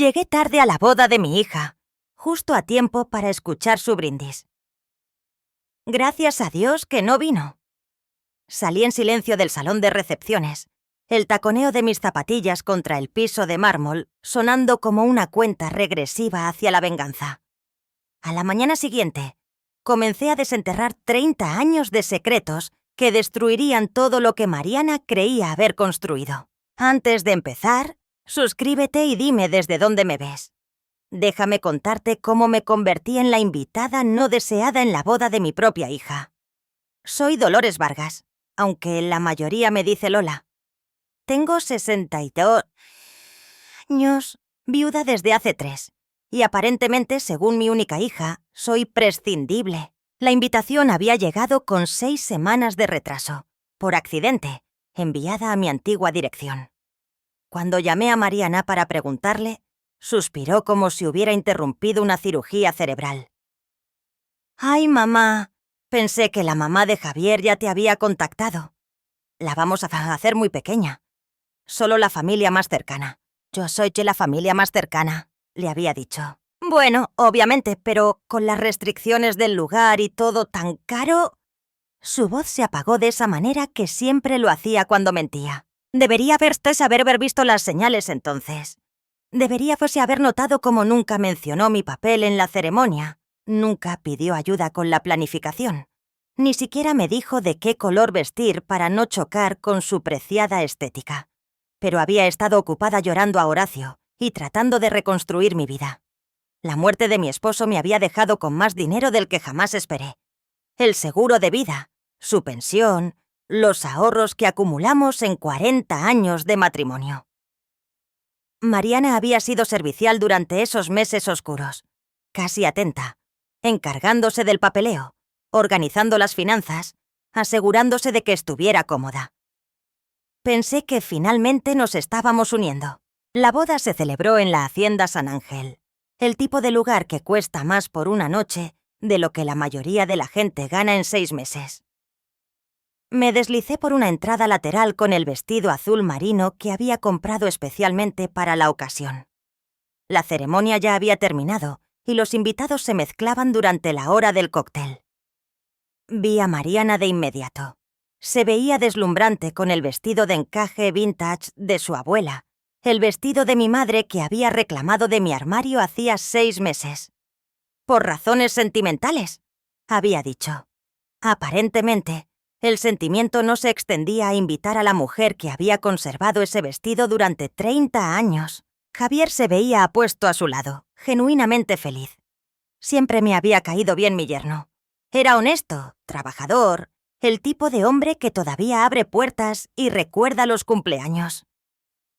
Llegué tarde a la boda de mi hija, justo a tiempo para escuchar su brindis. Gracias a Dios que no vino. Salí en silencio del salón de recepciones, el taconeo de mis zapatillas contra el piso de mármol sonando como una cuenta regresiva hacia la venganza. A la mañana siguiente, comencé a desenterrar 30 años de secretos que destruirían todo lo que Mariana creía haber construido. Antes de empezar, suscríbete y dime desde dónde me ves. Déjame contarte cómo me convertí en la invitada no deseada en la boda de mi propia hija. Soy Dolores Vargas, aunque la mayoría me dice Lola. Tengo 62 años, viuda desde hace 3, y aparentemente, según mi única hija, soy prescindible. La invitación había llegado con 6 semanas de retraso, por accidente, enviada a mi antigua dirección. Cuando llamé a Mariana para preguntarle, suspiró como si hubiera interrumpido una cirugía cerebral. «Ay, mamá, pensé que la mamá de Javier ya te había contactado. La vamos a hacer muy pequeña. Solo la familia más cercana. Yo soy la familia más cercana», le había dicho. «Bueno, obviamente, pero con las restricciones del lugar y todo tan caro...» Su voz se apagó de esa manera que siempre lo hacía cuando mentía. Debería haber visto las señales entonces. Debería haber notado cómo nunca mencionó mi papel en la ceremonia. Nunca pidió ayuda con la planificación. Ni siquiera me dijo de qué color vestir para no chocar con su preciada estética. Pero había estado ocupada llorando a Horacio y tratando de reconstruir mi vida. La muerte de mi esposo me había dejado con más dinero del que jamás esperé. El seguro de vida, su pensión, los ahorros que acumulamos en 40 años de matrimonio. Mariana había sido servicial durante esos meses oscuros, casi atenta, encargándose del papeleo, organizando las finanzas, asegurándose de que estuviera cómoda. Pensé que finalmente nos estábamos uniendo. La boda se celebró en la Hacienda San Ángel, el tipo de lugar que cuesta más por una noche de lo que la mayoría de la gente gana en 6 meses. Me deslicé por una entrada lateral con el vestido azul marino que había comprado especialmente para la ocasión. La ceremonia ya había terminado y los invitados se mezclaban durante la hora del cóctel. Vi a Mariana de inmediato. Se veía deslumbrante con el vestido de encaje vintage de su abuela, el vestido de mi madre que había reclamado de mi armario hacía 6 meses. «Por razones sentimentales», había dicho. Aparentemente, el sentimiento no se extendía a invitar a la mujer que había conservado ese vestido durante 30 años. Javier se veía apuesto a su lado, genuinamente feliz. Siempre me había caído bien mi yerno. Era honesto, trabajador, el tipo de hombre que todavía abre puertas y recuerda los cumpleaños.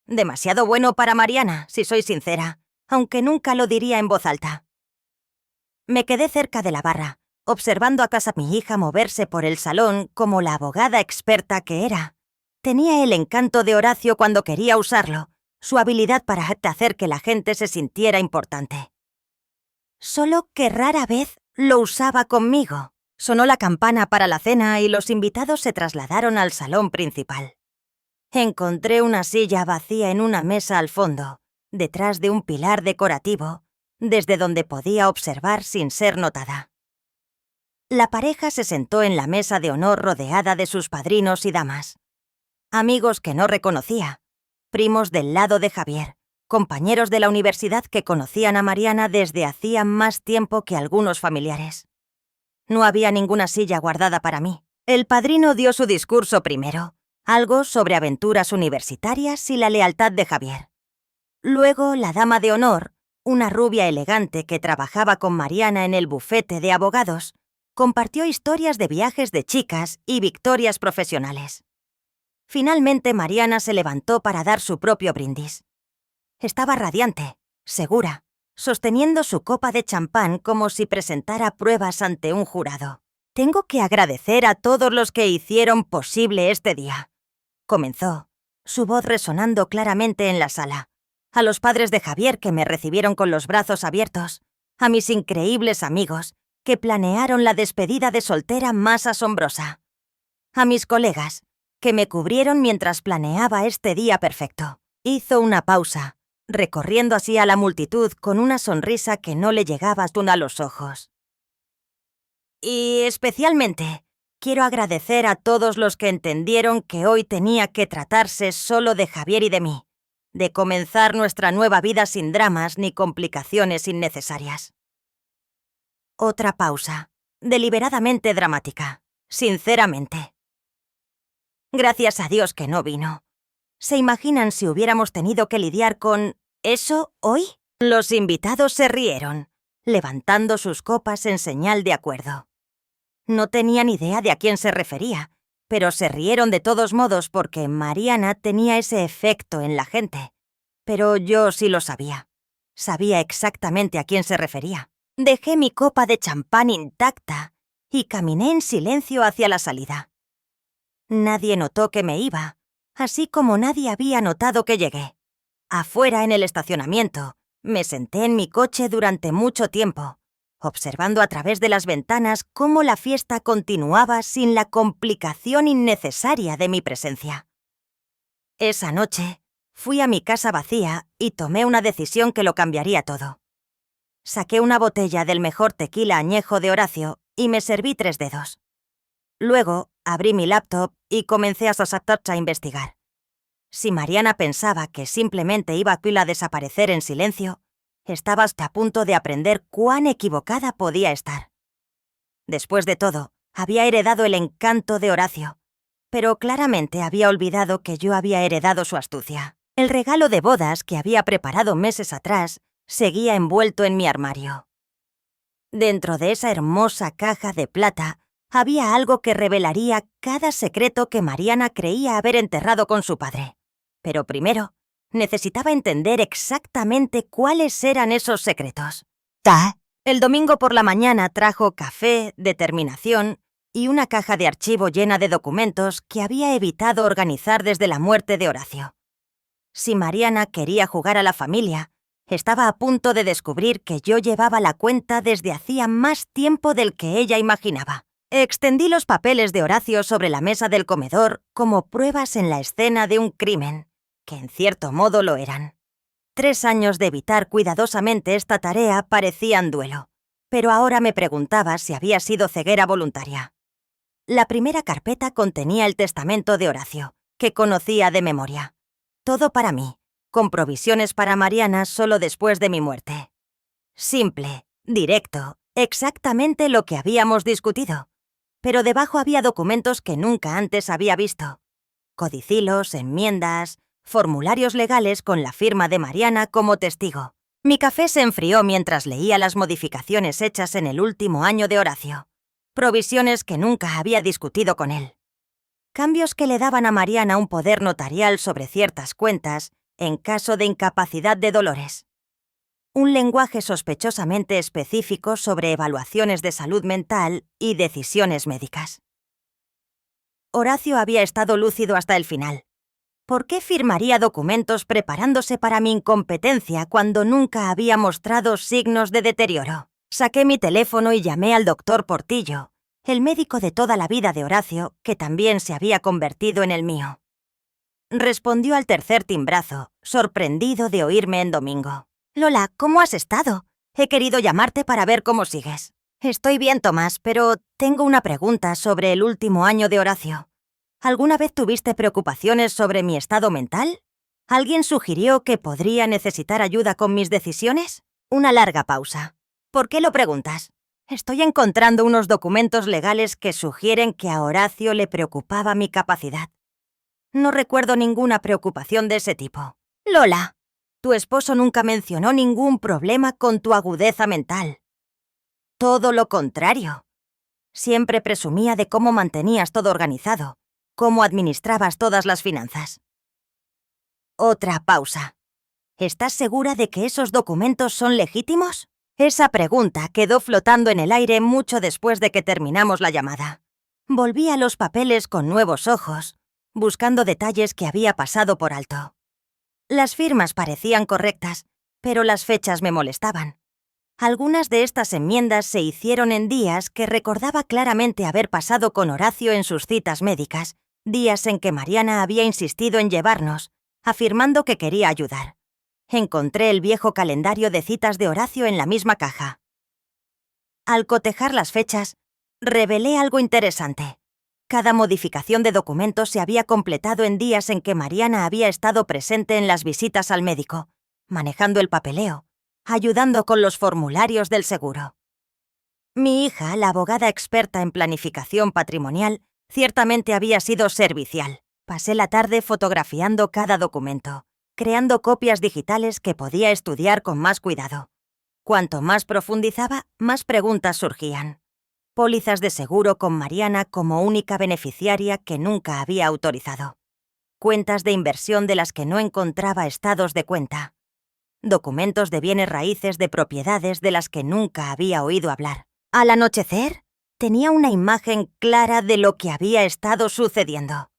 Demasiado bueno para Mariana, si soy sincera, aunque nunca lo diría en voz alta. Me quedé cerca de la barra, observando a mi hija moverse por el salón como la abogada experta que era. Tenía el encanto de Horacio cuando quería usarlo, su habilidad para hacer que la gente se sintiera importante. Solo que rara vez lo usaba conmigo. Sonó la campana para la cena y los invitados se trasladaron al salón principal. Encontré una silla vacía en una mesa al fondo, detrás de un pilar decorativo, desde donde podía observar sin ser notada. La pareja se sentó en la mesa de honor rodeada de sus padrinos y damas. Amigos que no reconocía, primos del lado de Javier, compañeros de la universidad que conocían a Mariana desde hacía más tiempo que algunos familiares. No había ninguna silla guardada para mí. El padrino dio su discurso primero, algo sobre aventuras universitarias y la lealtad de Javier. Luego, la dama de honor, una rubia elegante que trabajaba con Mariana en el bufete de abogados, compartió historias de viajes de chicas y victorias profesionales. Finalmente, Mariana se levantó para dar su propio brindis. Estaba radiante, segura, sosteniendo su copa de champán como si presentara pruebas ante un jurado. «Tengo que agradecer a todos los que hicieron posible este día», comenzó, su voz resonando claramente en la sala. «A los padres de Javier que me recibieron con los brazos abiertos, a mis increíbles amigos que planearon la despedida de soltera más asombrosa, a mis colegas que me cubrieron mientras planeaba este día perfecto». Hizo una pausa, recorriendo así a la multitud con una sonrisa que no le llegaba aún a los ojos. Y especialmente, quiero agradecer a todos los que entendieron que hoy tenía que tratarse solo de Javier y de mí, de comenzar nuestra nueva vida sin dramas ni complicaciones innecesarias. Otra pausa, deliberadamente dramática, sinceramente. Gracias a Dios que no vino. ¿Se imaginan si hubiéramos tenido que lidiar con eso hoy? Los invitados se rieron, levantando sus copas en señal de acuerdo. No tenían idea de a quién se refería, pero se rieron de todos modos porque Mariana tenía ese efecto en la gente. Pero yo sí lo sabía. Sabía exactamente a quién se refería. Dejé mi copa de champán intacta y caminé en silencio hacia la salida. Nadie notó que me iba, así como nadie había notado que llegué. Afuera, en el estacionamiento, me senté en mi coche durante mucho tiempo, observando a través de las ventanas cómo la fiesta continuaba sin la complicación innecesaria de mi presencia. Esa noche, fui a mi casa vacía y tomé una decisión que lo cambiaría todo. Saqué una botella del mejor tequila añejo de Horacio y me serví 3 dedos. Luego, abrí mi laptop y comencé a investigar. Si Mariana pensaba que simplemente iba a desaparecer en silencio, estaba hasta a punto de aprender cuán equivocada podía estar. Después de todo, había heredado el encanto de Horacio, pero claramente había olvidado que yo había heredado su astucia. El regalo de bodas que había preparado meses atrás seguía envuelto en mi armario. Dentro de esa hermosa caja de plata había algo que revelaría cada secreto que Mariana creía haber enterrado con su padre. Pero primero, necesitaba entender exactamente cuáles eran esos secretos. El domingo por la mañana trajo café, determinación y una caja de archivo llena de documentos que había evitado organizar desde la muerte de Horacio. Si Mariana quería jugar a la familia, estaba a punto de descubrir que yo llevaba la cuenta desde hacía más tiempo del que ella imaginaba. Extendí los papeles de Horacio sobre la mesa del comedor como pruebas en la escena de un crimen, que en cierto modo lo eran. 3 años de evitar cuidadosamente esta tarea parecían duelo, pero ahora me preguntaba si había sido ceguera voluntaria. La primera carpeta contenía el testamento de Horacio, que conocía de memoria. Todo para mí, con provisiones para Mariana solo después de mi muerte. Simple, directo, exactamente lo que habíamos discutido. Pero debajo había documentos que nunca antes había visto. Codicilos, enmiendas, formularios legales con la firma de Mariana como testigo. Mi café se enfrió mientras leía las modificaciones hechas en el último año de Horacio. Provisiones que nunca había discutido con él. Cambios que le daban a Mariana un poder notarial sobre ciertas cuentas en caso de incapacidad de Dolores. Un lenguaje sospechosamente específico sobre evaluaciones de salud mental y decisiones médicas. Horacio había estado lúcido hasta el final. ¿Por qué firmaría documentos preparándose para mi incompetencia cuando nunca había mostrado signos de deterioro? Saqué mi teléfono y llamé al doctor Portillo, el médico de toda la vida de Horacio, que también se había convertido en el mío. Respondió al tercer timbrazo, sorprendido de oírme en domingo. «Lola, ¿cómo has estado? He querido llamarte para ver cómo sigues». «Estoy bien, Tomás, pero tengo una pregunta sobre el último año de Horacio. ¿Alguna vez tuviste preocupaciones sobre mi estado mental? ¿Alguien sugirió que podría necesitar ayuda con mis decisiones?» Una larga pausa. «¿Por qué lo preguntas?» «Estoy encontrando unos documentos legales que sugieren que a Horacio le preocupaba mi capacidad. No recuerdo ninguna preocupación de ese tipo». «Lola, tu esposo nunca mencionó ningún problema con tu agudeza mental. Todo lo contrario. Siempre presumía de cómo mantenías todo organizado, cómo administrabas todas las finanzas». Otra pausa. «¿Estás segura de que esos documentos son legítimos?» Esa pregunta quedó flotando en el aire mucho después de que terminamos la llamada. Volví a los papeles con nuevos ojos, buscando detalles que había pasado por alto. Las firmas parecían correctas, pero las fechas me molestaban. Algunas de estas enmiendas se hicieron en días que recordaba claramente haber pasado con Horacio en sus citas médicas, días en que Mariana había insistido en llevarnos, afirmando que quería ayudar. Encontré el viejo calendario de citas de Horacio en la misma caja. Al cotejar las fechas, revelé algo interesante. Cada modificación de documentos se había completado en días en que Mariana había estado presente en las visitas al médico, manejando el papeleo, ayudando con los formularios del seguro. Mi hija, la abogada experta en planificación patrimonial, ciertamente había sido servicial. Pasé la tarde fotografiando cada documento, creando copias digitales que podía estudiar con más cuidado. Cuanto más profundizaba, más preguntas surgían. Pólizas de seguro con Mariana como única beneficiaria que nunca había autorizado. Cuentas de inversión de las que no encontraba estados de cuenta. Documentos de bienes raíces de propiedades de las que nunca había oído hablar. Al anochecer, tenía una imagen clara de lo que había estado sucediendo.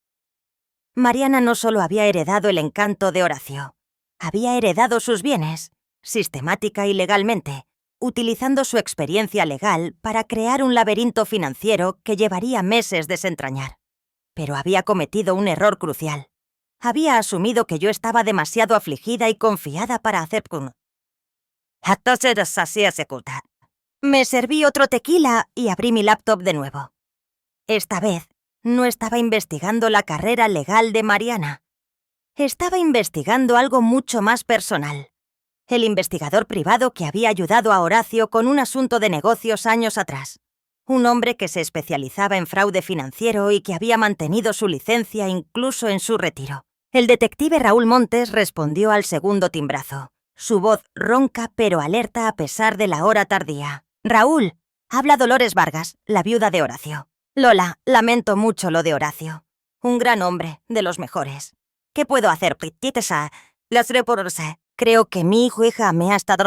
Mariana no solo había heredado el encanto de Horacio, había heredado sus bienes, sistemática y legalmente, utilizando su experiencia legal para crear un laberinto financiero que llevaría meses desentrañar. Pero había cometido un error crucial. Había asumido que yo estaba demasiado afligida y confiada para hacer... Me serví otro tequila y abrí mi laptop de nuevo. Esta vez, no estaba investigando la carrera legal de Mariana. Estaba investigando algo mucho más personal. El investigador privado que había ayudado a Horacio con un asunto de negocios años atrás. Un hombre que se especializaba en fraude financiero y que había mantenido su licencia incluso en su retiro. El detective Raúl Montes respondió al segundo timbrazo. Su voz ronca pero alerta a pesar de la hora tardía. «Raúl, habla Dolores Vargas, la viuda de Horacio. Lola, lamento mucho lo de Horacio. Un gran hombre, de los mejores. ¿Qué puedo hacer? Creo que mi hija me ha estado...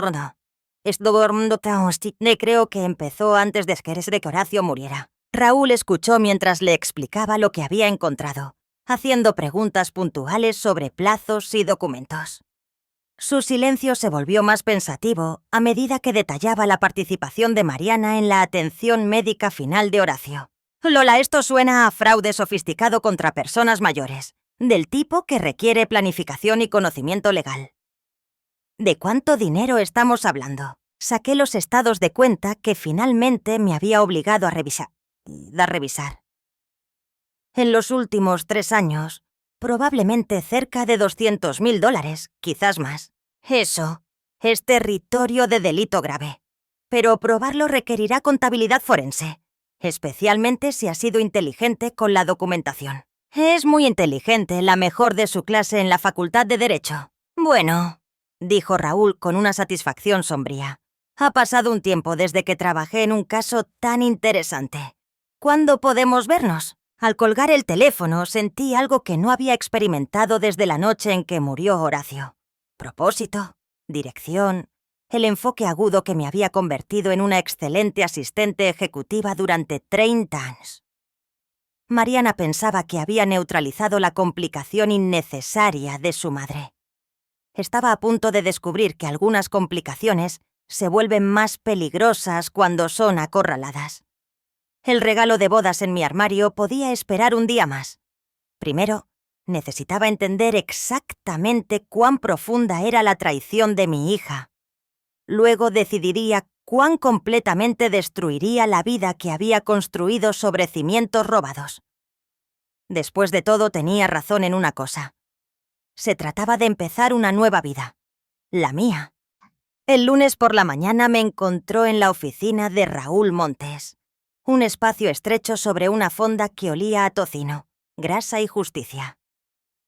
Creo que empezó antes de que Horacio muriera». Raúl escuchó mientras le explicaba lo que había encontrado, haciendo preguntas puntuales sobre plazos y documentos. Su silencio se volvió más pensativo a medida que detallaba la participación de Mariana en la atención médica final de Horacio. «Lola, esto suena a fraude sofisticado contra personas mayores, del tipo que requiere planificación y conocimiento legal». ¿De cuánto dinero estamos hablando? Saqué los estados de cuenta que finalmente me había obligado a revisar. En los últimos 3 años, probablemente cerca de $200.000, quizás más. Eso es territorio de delito grave. Pero probarlo requerirá contabilidad forense, especialmente si ha sido inteligente con la documentación. Es muy inteligente, la mejor de su clase en la Facultad de Derecho. Bueno, dijo Raúl con una satisfacción sombría. Ha pasado un tiempo desde que trabajé en un caso tan interesante. ¿Cuándo podemos vernos? Al colgar el teléfono sentí algo que no había experimentado desde la noche en que murió Horacio. Propósito, dirección, el enfoque agudo que me había convertido en una excelente asistente ejecutiva durante 30 años. Mariana pensaba que había neutralizado la complicación innecesaria de su madre. Estaba a punto de descubrir que algunas complicaciones se vuelven más peligrosas cuando son acorraladas. El regalo de bodas en mi armario podía esperar un día más. Primero, necesitaba entender exactamente cuán profunda era la traición de mi hija. Luego decidiría cuán completamente destruiría la vida que había construido sobre cimientos robados. Después de todo, tenía razón en una cosa. Se trataba de empezar una nueva vida. La mía. El lunes por la mañana me encontró en la oficina de Raúl Montes. Un espacio estrecho sobre una fonda que olía a tocino, grasa y justicia.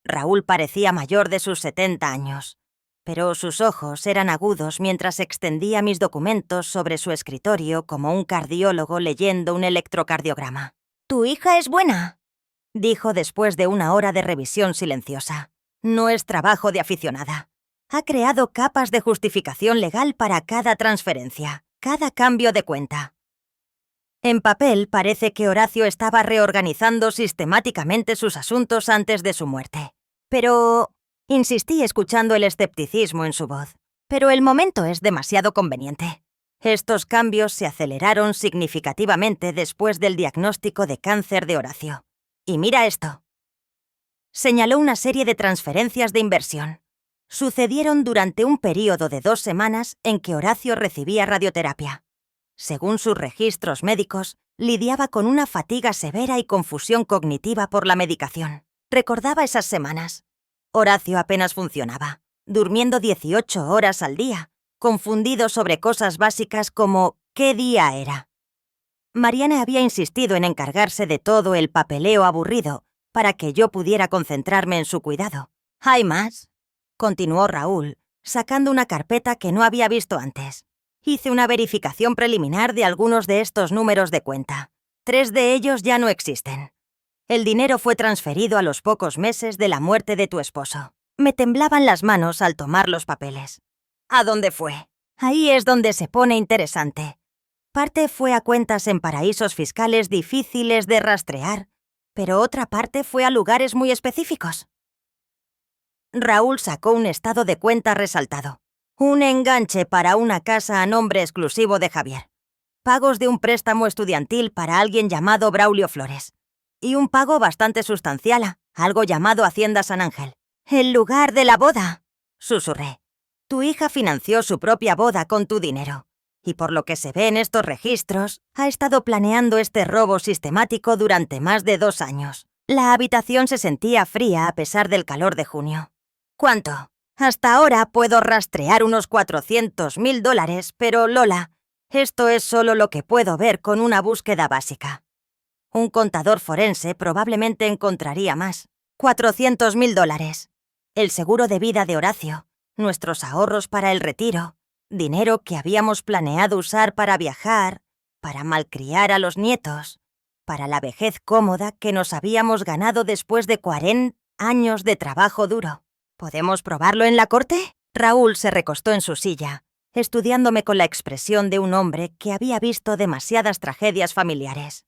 Raúl parecía mayor de sus 70 años, pero sus ojos eran agudos mientras extendía mis documentos sobre su escritorio como un cardiólogo leyendo un electrocardiograma. «¿Tu hija es buena?», dijo después de una hora de revisión silenciosa. «No es trabajo de aficionada. Ha creado capas de justificación legal para cada transferencia, cada cambio de cuenta. En papel parece que Horacio estaba reorganizando sistemáticamente sus asuntos antes de su muerte. Pero... insistí escuchando el escepticismo en su voz. Pero el momento es demasiado conveniente. Estos cambios se aceleraron significativamente después del diagnóstico de cáncer de Horacio. Y mira esto». Señaló una serie de transferencias de inversión. sucedieron durante un período de 2 semanas en que Horacio recibía radioterapia. Según sus registros médicos, lidiaba con una fatiga severa y confusión cognitiva por la medicación. Recordaba esas semanas. Horacio apenas funcionaba, durmiendo 18 horas al día, confundido sobre cosas básicas como ¿qué día era? Mariana había insistido en encargarse de todo el papeleo aburrido para que yo pudiera concentrarme en su cuidado. ¿Hay más?, continuó Raúl, sacando una carpeta que no había visto antes. Hice una verificación preliminar de algunos de estos números de cuenta. 3 de ellos ya no existen. El dinero fue transferido a los pocos meses de la muerte de tu esposo. Me temblaban las manos al tomar los papeles. ¿A dónde fue? Ahí es donde se pone interesante. Parte fue a cuentas en paraísos fiscales difíciles de rastrear, pero otra parte fue a lugares muy específicos. Raúl sacó un estado de cuenta resaltado. Un enganche para una casa a nombre exclusivo de Javier. Pagos de un préstamo estudiantil para alguien llamado Braulio Flores. Y un pago bastante sustancial a algo llamado Hacienda San Ángel. El lugar de la boda, susurré. Tu hija financió su propia boda con tu dinero. Y por lo que se ve en estos registros, ha estado planeando este robo sistemático durante más de 2 años. La habitación se sentía fría a pesar del calor de junio. ¿Cuánto? Hasta ahora puedo rastrear unos $400,000, pero Lola, esto es solo lo que puedo ver con una búsqueda básica. Un contador forense probablemente encontraría más. $400,000. El seguro de vida de Horacio, nuestros ahorros para el retiro, dinero que habíamos planeado usar para viajar, para malcriar a los nietos, para la vejez cómoda que nos habíamos ganado después de 40 años de trabajo duro. ¿Podemos probarlo en la corte? Raúl se recostó en su silla, estudiándome con la expresión de un hombre que había visto demasiadas tragedias familiares.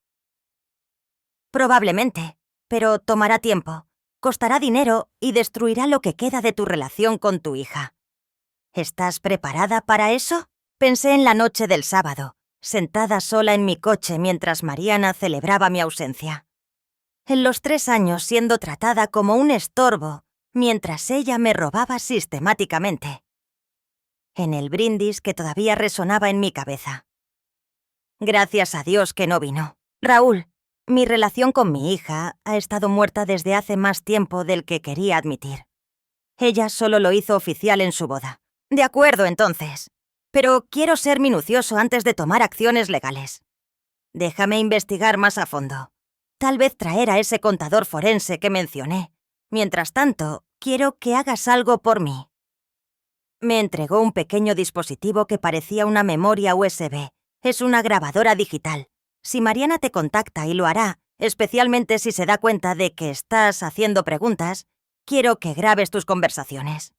Probablemente, pero tomará tiempo, costará dinero y destruirá lo que queda de tu relación con tu hija. ¿Estás preparada para eso? Pensé en la noche del sábado, sentada sola en mi coche mientras Mariana celebraba mi ausencia. En los 3 años siendo tratada como un estorbo, mientras ella me robaba sistemáticamente. En el brindis que todavía resonaba en mi cabeza. Gracias a Dios que no vino. Raúl, mi relación con mi hija ha estado muerta desde hace más tiempo del que quería admitir. Ella solo lo hizo oficial en su boda. De acuerdo, entonces. Pero quiero ser minucioso antes de tomar acciones legales. Déjame investigar más a fondo. Tal vez traer a ese contador forense que mencioné. Mientras tanto, quiero que hagas algo por mí. Me entregó un pequeño dispositivo que parecía una memoria USB. Es una grabadora digital. Si Mariana te contacta, y lo hará, especialmente si se da cuenta de que estás haciendo preguntas, quiero que grabes tus conversaciones.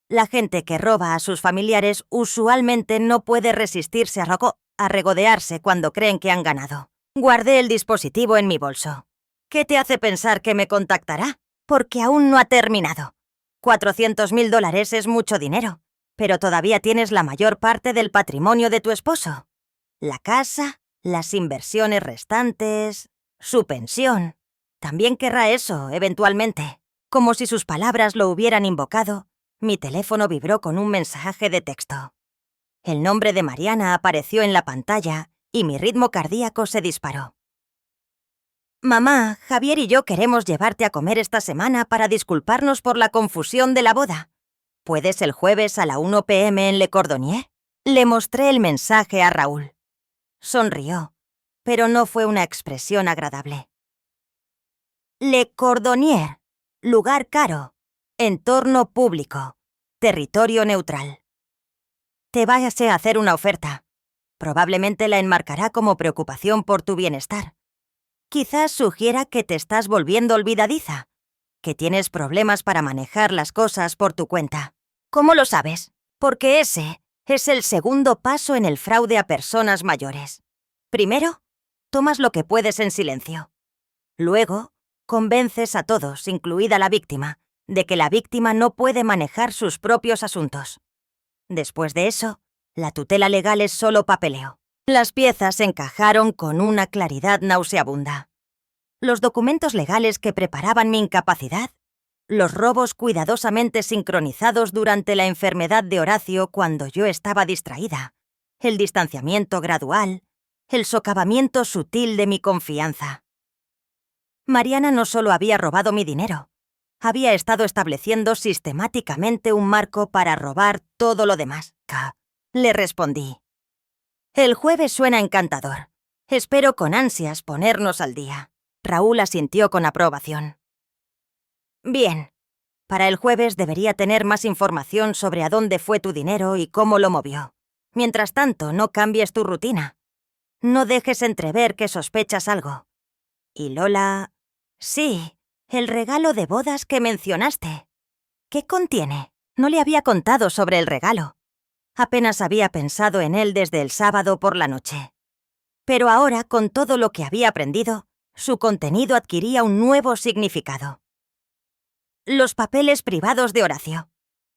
La gente que roba a sus familiares usualmente no puede resistirse a regodearse cuando creen que han ganado. Guardé el dispositivo en mi bolso. ¿Qué te hace pensar que me contactará? Porque aún no ha terminado. $400,000 es mucho dinero, pero todavía tienes la mayor parte del patrimonio de tu esposo. La casa, las inversiones restantes, su pensión. También querrá eso, eventualmente. Como si sus palabras lo hubieran invocado, mi teléfono vibró con un mensaje de texto. El nombre de Mariana apareció en la pantalla y mi ritmo cardíaco se disparó. Mamá, Javier y yo queremos llevarte a comer esta semana para disculparnos por la confusión de la boda. ¿Puedes el jueves a la 1 p.m. en Le Cordonnier? Le mostré el mensaje a Raúl. Sonrió, pero no fue una expresión agradable. Le Cordonnier, lugar caro, entorno público, territorio neutral. Te vas a hacer una oferta. Probablemente la enmarcará como preocupación por tu bienestar. Quizás sugiera que te estás volviendo olvidadiza, que tienes problemas para manejar las cosas por tu cuenta. ¿Cómo lo sabes? Porque ese es el segundo paso en el fraude a personas mayores. Primero, tomas lo que puedes en silencio. Luego, convences a todos, incluida la víctima, de que la víctima no puede manejar sus propios asuntos. Después de eso, la tutela legal es solo papeleo. Las piezas encajaron con una claridad nauseabunda. Los documentos legales que preparaban mi incapacidad los robos cuidadosamente sincronizados durante la enfermedad de Horacio cuando yo estaba distraída, el distanciamiento gradual, el socavamiento sutil de mi confianza. Mariana no solo había robado mi dinero, había estado estableciendo sistemáticamente un marco para robar todo lo demás. Le respondí. El jueves suena encantador. Espero con ansias ponernos al día. Raúl asintió con aprobación. Bien. Para el jueves debería tener más información sobre a dónde fue tu dinero y cómo lo movió. Mientras tanto, no cambies tu rutina. No dejes entrever que sospechas algo. Y Lola... Sí, el regalo de bodas que mencionaste. ¿Qué contiene? No le había contado sobre el regalo. Apenas había pensado en él desde el sábado por la noche. Pero ahora, con todo lo que había aprendido, su contenido adquiría un nuevo significado. Los papeles privados de Horacio.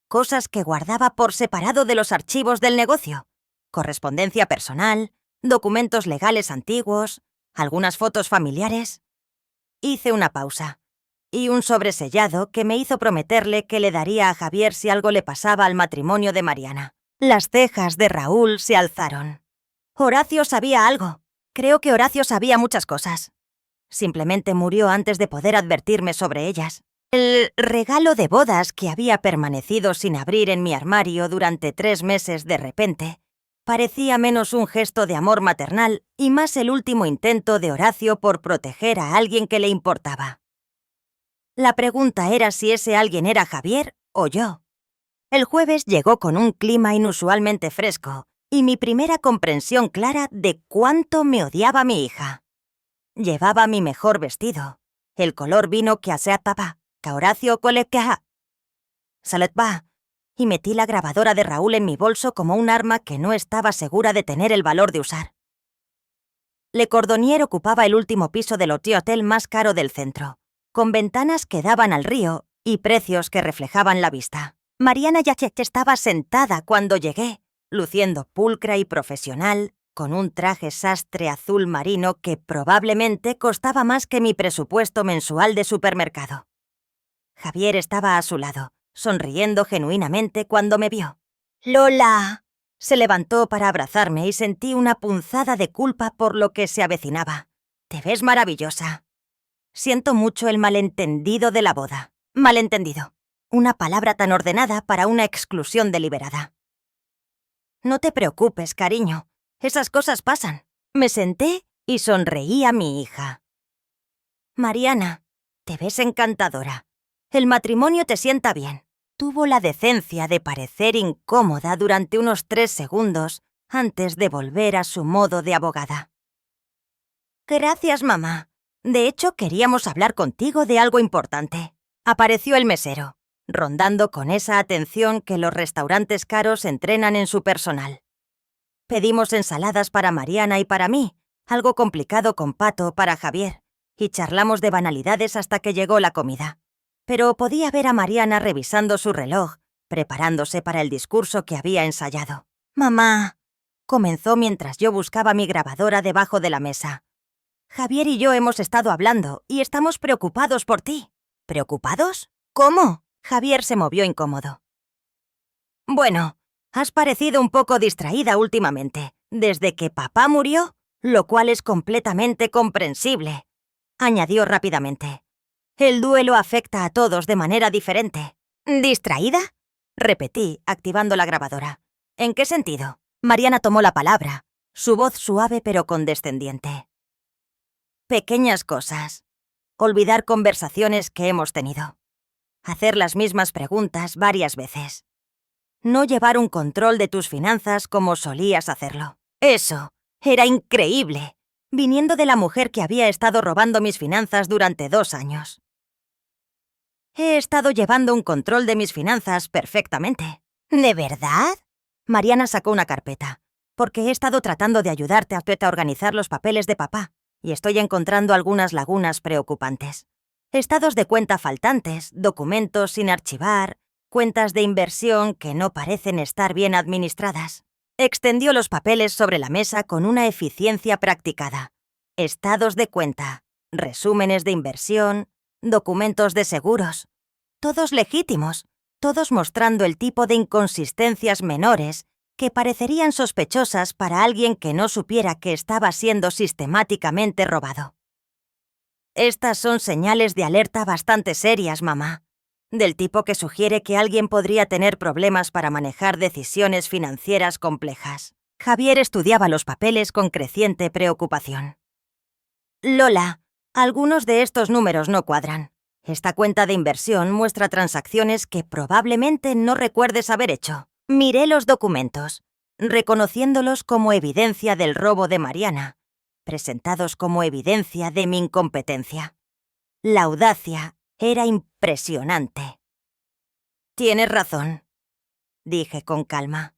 Cosas que guardaba por separado de los archivos del negocio. Correspondencia personal, documentos legales antiguos, algunas fotos familiares. Hice una pausa. Y un sobresellado que me hizo prometerle que le daría a Javier si algo le pasaba al matrimonio de Mariana. Las cejas de Raúl se alzaron. Horacio sabía algo. Creo que Horacio sabía muchas cosas. Simplemente murió antes de poder advertirme sobre ellas. El regalo de bodas que había permanecido sin abrir en mi armario durante 3 meses de repente parecía menos un gesto de amor maternal y más el último intento de Horacio por proteger a alguien que le importaba. La pregunta era si ese alguien era Javier o yo. El jueves llegó con un clima inusualmente fresco y mi primera comprensión clara de cuánto me odiaba mi hija. Llevaba mi mejor vestido, el color vino que hace papá, que Horacio coleca. Salut va, y metí la grabadora de Raúl en mi bolso como un arma que no estaba segura de tener el valor de usar. Le Cordonnier ocupaba el último piso del hotel más caro del centro, con ventanas que daban al río y precios que reflejaban la vista. Mariana ya estaba sentada cuando llegué, luciendo pulcra y profesional, con un traje sastre azul marino que probablemente costaba más que mi presupuesto mensual de supermercado. Javier estaba a su lado, sonriendo genuinamente cuando me vio. ¡Lola! Se levantó para abrazarme y sentí una punzada de culpa por lo que se avecinaba. Te ves maravillosa. Siento mucho el malentendido de la boda. Malentendido. Una palabra tan ordenada para una exclusión deliberada. No te preocupes, cariño. Esas cosas pasan. Me senté y sonreí a mi hija. Mariana, te ves encantadora. El matrimonio te sienta bien. Tuvo la decencia de parecer incómoda durante unos 3 segundos antes de volver a su modo de abogada. Gracias, mamá. De hecho, queríamos hablar contigo de algo importante. Apareció el mesero, rondando con esa atención que los restaurantes caros entrenan en su personal. Pedimos ensaladas para Mariana y para mí, algo complicado con pato para Javier, y charlamos de banalidades hasta que llegó la comida. Pero podía ver a Mariana revisando su reloj, preparándose para el discurso que había ensayado. «Mamá», comenzó mientras yo buscaba mi grabadora debajo de la mesa. «Javier y yo hemos estado hablando y estamos preocupados por ti». ¿Preocupados? ¿Cómo? Javier se movió incómodo. Bueno, has parecido un poco distraída últimamente, desde que papá murió, lo cual es completamente comprensible, añadió rápidamente. El duelo afecta a todos de manera diferente. ¿Distraída? Repetí, activando la grabadora. ¿En qué sentido? Mariana tomó la palabra, su voz suave pero condescendiente. Pequeñas cosas. Olvidar conversaciones que hemos tenido. Hacer las mismas preguntas varias veces. No llevar un control de tus finanzas como solías hacerlo. Eso era increíble, viniendo de la mujer que había estado robando mis finanzas durante 2 años. He estado llevando un control de mis finanzas perfectamente. ¿De verdad? Mariana sacó una carpeta, porque he estado tratando de ayudarte a organizar los papeles de papá, y estoy encontrando algunas lagunas preocupantes. Estados de cuenta faltantes, documentos sin archivar, cuentas de inversión que no parecen estar bien administradas. Extendió los papeles sobre la mesa con una eficiencia practicada. Estados de cuenta, resúmenes de inversión, documentos de seguros. Todos legítimos, todos mostrando el tipo de inconsistencias menores que parecerían sospechosas para alguien que no supiera que estaba siendo sistemáticamente robado. Estas son señales de alerta bastante serias, mamá, del tipo que sugiere que alguien podría tener problemas para manejar decisiones financieras complejas. Javier estudiaba los papeles con creciente preocupación. Lola, algunos de estos números no cuadran. Esta cuenta de inversión muestra transacciones que probablemente no recuerdes haber hecho. Miré los documentos, reconociéndolos como evidencia del robo de Mariana, presentados como evidencia de mi incompetencia. La audacia era impresionante. Tienes razón, dije con calma.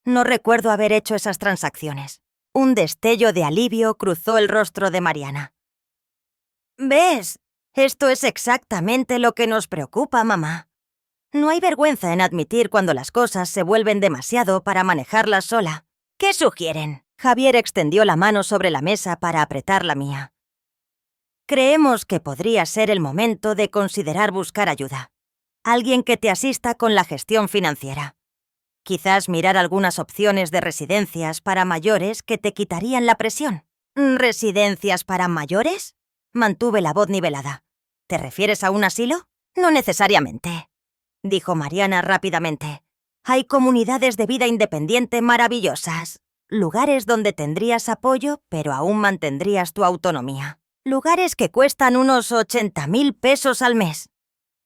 No recuerdo haber hecho esas transacciones. Un destello de alivio cruzó el rostro de Mariana. ¿Ves? Esto es exactamente lo que nos preocupa, mamá. No hay vergüenza en admitir cuando las cosas se vuelven demasiado para manejarlas sola. ¿Qué sugieren? Javier extendió la mano sobre la mesa para apretar la mía. Creemos que podría ser el momento de considerar buscar ayuda. Alguien que te asista con la gestión financiera. Quizás mirar algunas opciones de residencias para mayores que te quitarían la presión. ¿Residencias para mayores? Mantuve la voz nivelada. ¿Te refieres a un asilo? No necesariamente, dijo Mariana rápidamente. Hay comunidades de vida independiente maravillosas. Lugares donde tendrías apoyo, pero aún mantendrías tu autonomía. Lugares que cuestan unos 80.000 pesos al mes,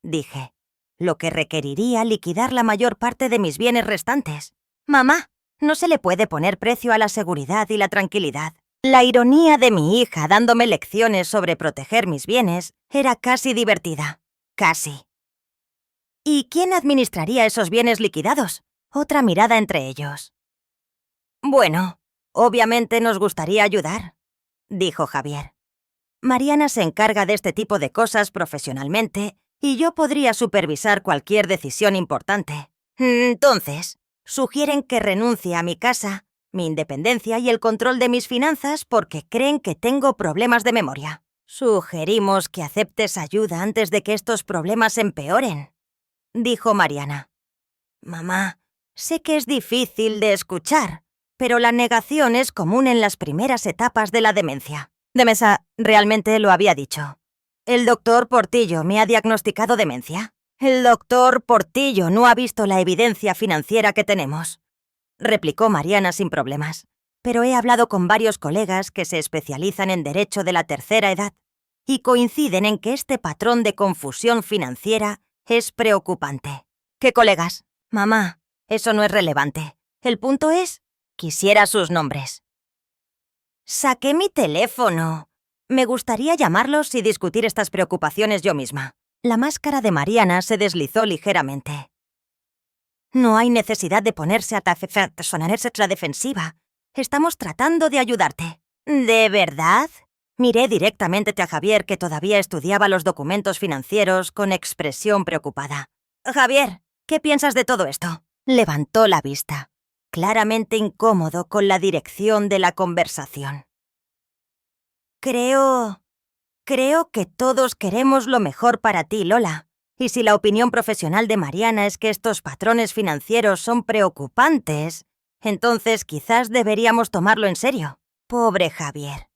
dije, lo que requeriría liquidar la mayor parte de mis bienes restantes. Mamá, no se le puede poner precio a la seguridad y la tranquilidad. La ironía de mi hija dándome lecciones sobre proteger mis bienes era casi divertida. Casi. ¿Y quién administraría esos bienes liquidados? Otra mirada entre ellos. Bueno, obviamente nos gustaría ayudar, dijo Javier. Mariana se encarga de este tipo de cosas profesionalmente y yo podría supervisar cualquier decisión importante. Entonces, sugieren que renuncie a mi casa, mi independencia y el control de mis finanzas porque creen que tengo problemas de memoria. Sugerimos que aceptes ayuda antes de que estos problemas empeoren, dijo Mariana. Mamá, sé que es difícil de escuchar, pero la negación es común en las primeras etapas de la demencia. Demesa, realmente lo había dicho. El doctor Portillo me ha diagnosticado demencia. El doctor Portillo no ha visto la evidencia financiera que tenemos, replicó Mariana sin problemas. Pero he hablado con varios colegas que se especializan en derecho de la tercera edad y coinciden en que este patrón de confusión financiera es preocupante. ¿Qué colegas? Mamá, eso no es relevante. El punto es, quisiera sus nombres. Saqué mi teléfono. Me gustaría llamarlos y discutir estas preocupaciones yo misma. La máscara de Mariana se deslizó ligeramente. No hay necesidad de ponerse a la defensiva. Estamos tratando de ayudarte. ¿De verdad? Miré directamente a Javier, que todavía estudiaba los documentos financieros con expresión preocupada. Javier, ¿qué piensas de todo esto? Levantó la vista, claramente incómodo con la dirección de la conversación. Creo que todos queremos lo mejor para ti, Lola. Y si la opinión profesional de Mariana es que estos patrones financieros son preocupantes, entonces quizás deberíamos tomarlo en serio. Pobre Javier.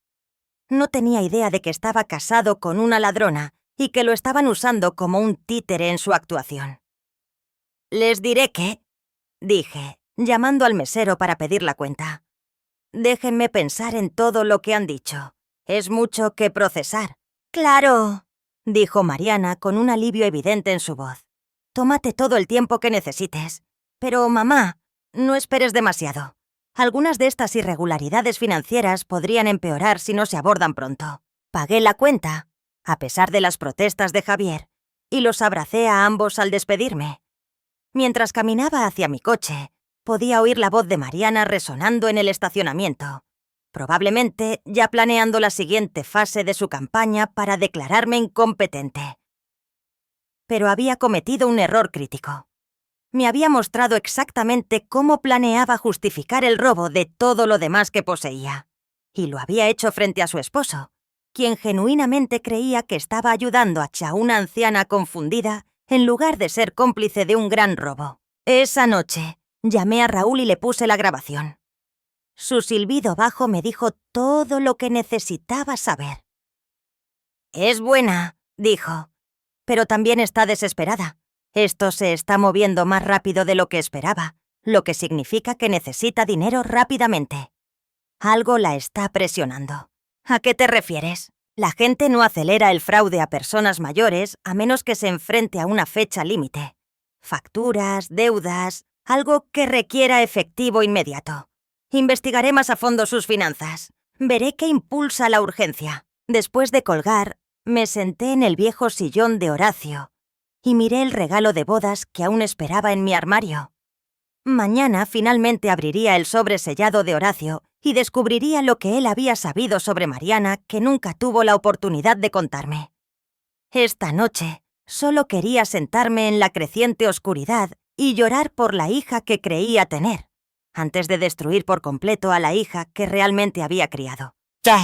No tenía idea de que estaba casado con una ladrona y que lo estaban usando como un títere en su actuación. Les diré que, dije, llamando al mesero para pedir la cuenta. Déjenme pensar en todo lo que han dicho. Es mucho que procesar. Claro, dijo Mariana con un alivio evidente en su voz. Tómate todo el tiempo que necesites. Pero, mamá, no esperes demasiado. Algunas de estas irregularidades financieras podrían empeorar si no se abordan pronto. Pagué la cuenta, a pesar de las protestas de Javier, y los abracé a ambos al despedirme. Mientras caminaba hacia mi coche, podía oír la voz de Mariana resonando en el estacionamiento, probablemente ya planeando la siguiente fase de su campaña para declararme incompetente. Pero había cometido un error crítico. Me había mostrado exactamente cómo planeaba justificar el robo de todo lo demás que poseía, y lo había hecho frente a su esposo, quien genuinamente creía que estaba ayudando a una anciana confundida en lugar de ser cómplice de un gran robo. Esa noche, llamé a Raúl y le puse la grabación. Su silbido bajo me dijo todo lo que necesitaba saber. «Es buena», dijo, «pero también está desesperada. Esto se está moviendo más rápido de lo que esperaba, lo que significa que necesita dinero rápidamente. Algo la está presionando». «¿A qué te refieres?» La gente no acelera el fraude a personas mayores a menos que se enfrente a una fecha límite. Facturas, deudas, algo que requiera efectivo inmediato. Investigaré más a fondo sus finanzas. Veré qué impulsa la urgencia. Después de colgar, me senté en el viejo sillón de Horacio y miré el regalo de bodas que aún esperaba en mi armario. Mañana finalmente abriría el sobre sellado de Horacio y descubriría lo que él había sabido sobre Mariana que nunca tuvo la oportunidad de contarme. Esta noche solo quería sentarme en la creciente oscuridad y llorar por la hija que creía tener, antes de destruir por completo a la hija que realmente había criado. ¿Qué?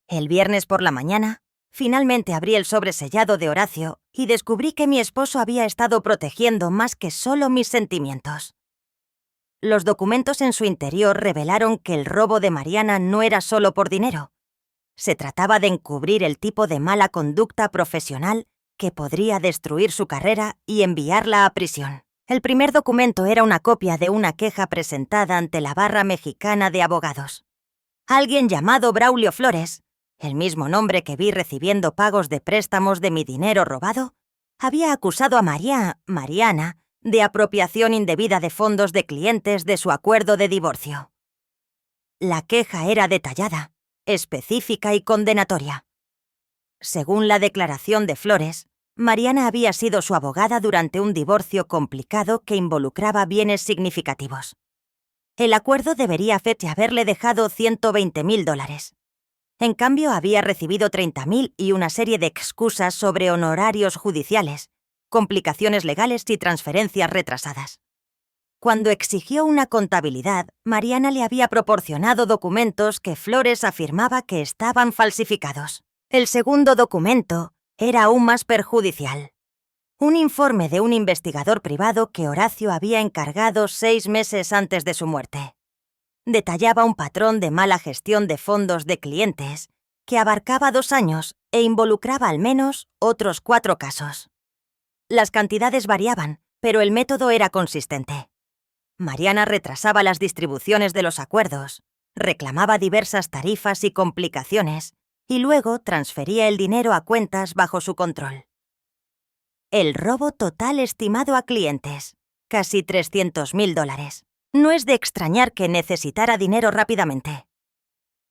El viernes por la mañana, finalmente abrí el sobre sellado de Horacio y descubrí que mi esposo había estado protegiendo más que solo mis sentimientos. Los documentos en su interior revelaron que el robo de Mariana no era solo por dinero. Se trataba de encubrir el tipo de mala conducta profesional que podría destruir su carrera y enviarla a prisión. El primer documento era una copia de una queja presentada ante la Barra Mexicana de Abogados. Alguien llamado Braulio Flores, el mismo nombre que vi recibiendo pagos de préstamos de mi dinero robado, había acusado a Mariana de apropiación indebida de fondos de clientes de su acuerdo de divorcio. La queja era detallada, específica y condenatoria. Según la declaración de Flores, Mariana había sido su abogada durante un divorcio complicado que involucraba bienes significativos. El acuerdo debería haberle dejado $120,000. En cambio, había recibido $30,000 y una serie de excusas sobre honorarios judiciales, complicaciones legales y transferencias retrasadas. Cuando exigió una contabilidad, Mariana le había proporcionado documentos que Flores afirmaba que estaban falsificados. El segundo documento era aún más perjudicial. Un informe de un investigador privado que Horacio había encargado 6 meses antes de su muerte. Detallaba un patrón de mala gestión de fondos de clientes que abarcaba 2 años e involucraba al menos otros 4 casos. Las cantidades variaban, pero el método era consistente. Mariana retrasaba las distribuciones de los acuerdos, reclamaba diversas tarifas y complicaciones, y luego transfería el dinero a cuentas bajo su control. El robo total estimado a clientes, casi $300,000. No es de extrañar que necesitara dinero rápidamente.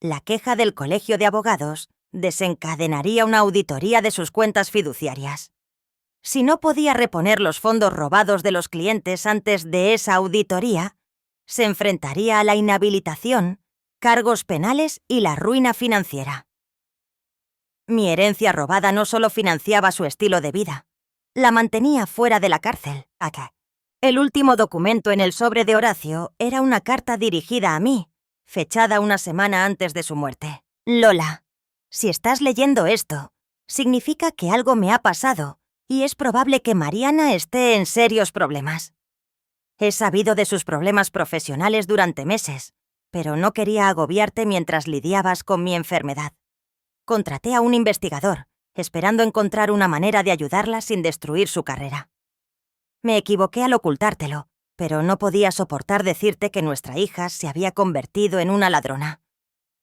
La queja del Colegio de Abogados desencadenaría una auditoría de sus cuentas fiduciarias. Si no podía reponer los fondos robados de los clientes antes de esa auditoría, se enfrentaría a la inhabilitación, cargos penales y la ruina financiera. Mi herencia robada no solo financiaba su estilo de vida, la mantenía fuera de la cárcel. Acá. El último documento en el sobre de Horacio era una carta dirigida a mí, fechada una semana antes de su muerte. Lola, si estás leyendo esto, significa que algo me ha pasado y es probable que Mariana esté en serios problemas. He sabido de sus problemas profesionales durante meses, pero no quería agobiarte mientras lidiabas con mi enfermedad. Contraté a un investigador, esperando encontrar una manera de ayudarla sin destruir su carrera. Me equivoqué al ocultártelo, pero no podía soportar decirte que nuestra hija se había convertido en una ladrona.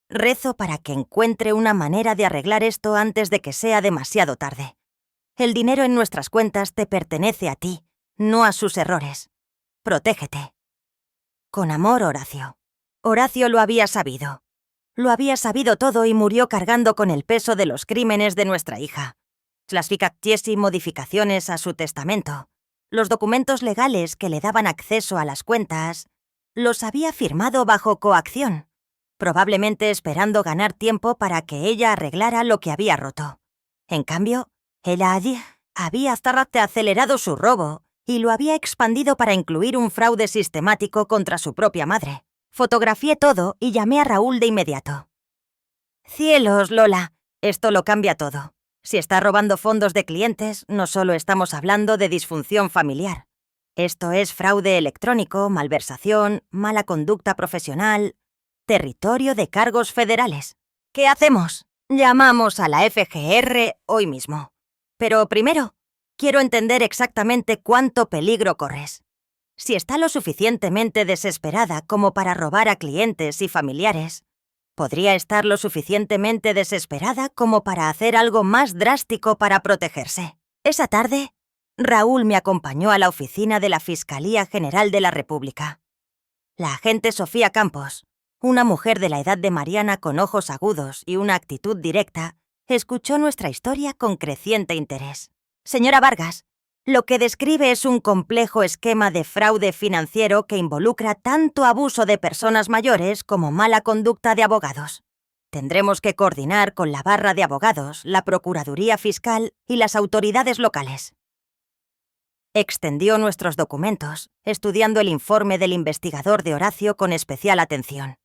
Rezo para que encuentre una manera de arreglar esto antes de que sea demasiado tarde. El dinero en nuestras cuentas te pertenece a ti, no a sus errores. Protégete. Con amor, Horacio. Horacio lo había sabido. Lo había sabido todo y murió cargando con el peso de los crímenes de nuestra hija. Las y modificaciones a su testamento, los documentos legales que le daban acceso a las cuentas, los había firmado bajo coacción, probablemente esperando ganar tiempo para que ella arreglara lo que había roto. En cambio, ella había acelerado su robo y lo había expandido para incluir un fraude sistemático contra su propia madre. Fotografié todo y llamé a Raúl de inmediato. «Cielos, Lola, esto lo cambia todo. Si está robando fondos de clientes, no solo estamos hablando de disfunción familiar. Esto es fraude electrónico, malversación, mala conducta profesional, territorio de cargos federales. ¿Qué hacemos? Llamamos a la FGR hoy mismo. Pero primero, quiero entender exactamente cuánto peligro corres. Si está lo suficientemente desesperada como para robar a clientes y familiares, podría estar lo suficientemente desesperada como para hacer algo más drástico para protegerse. Esa tarde, Raúl me acompañó a la oficina de la Fiscalía General de la República. La agente Sofía Campos, una mujer de la edad de Mariana con ojos agudos y una actitud directa, escuchó nuestra historia con creciente interés. Señora Vargas, lo que describe es un complejo esquema de fraude financiero que involucra tanto abuso de personas mayores como mala conducta de abogados. Tendremos que coordinar con la barra de abogados, la Procuraduría Fiscal y las autoridades locales. Extendió nuestros documentos, estudiando el informe del investigador de Horacio con especial atención.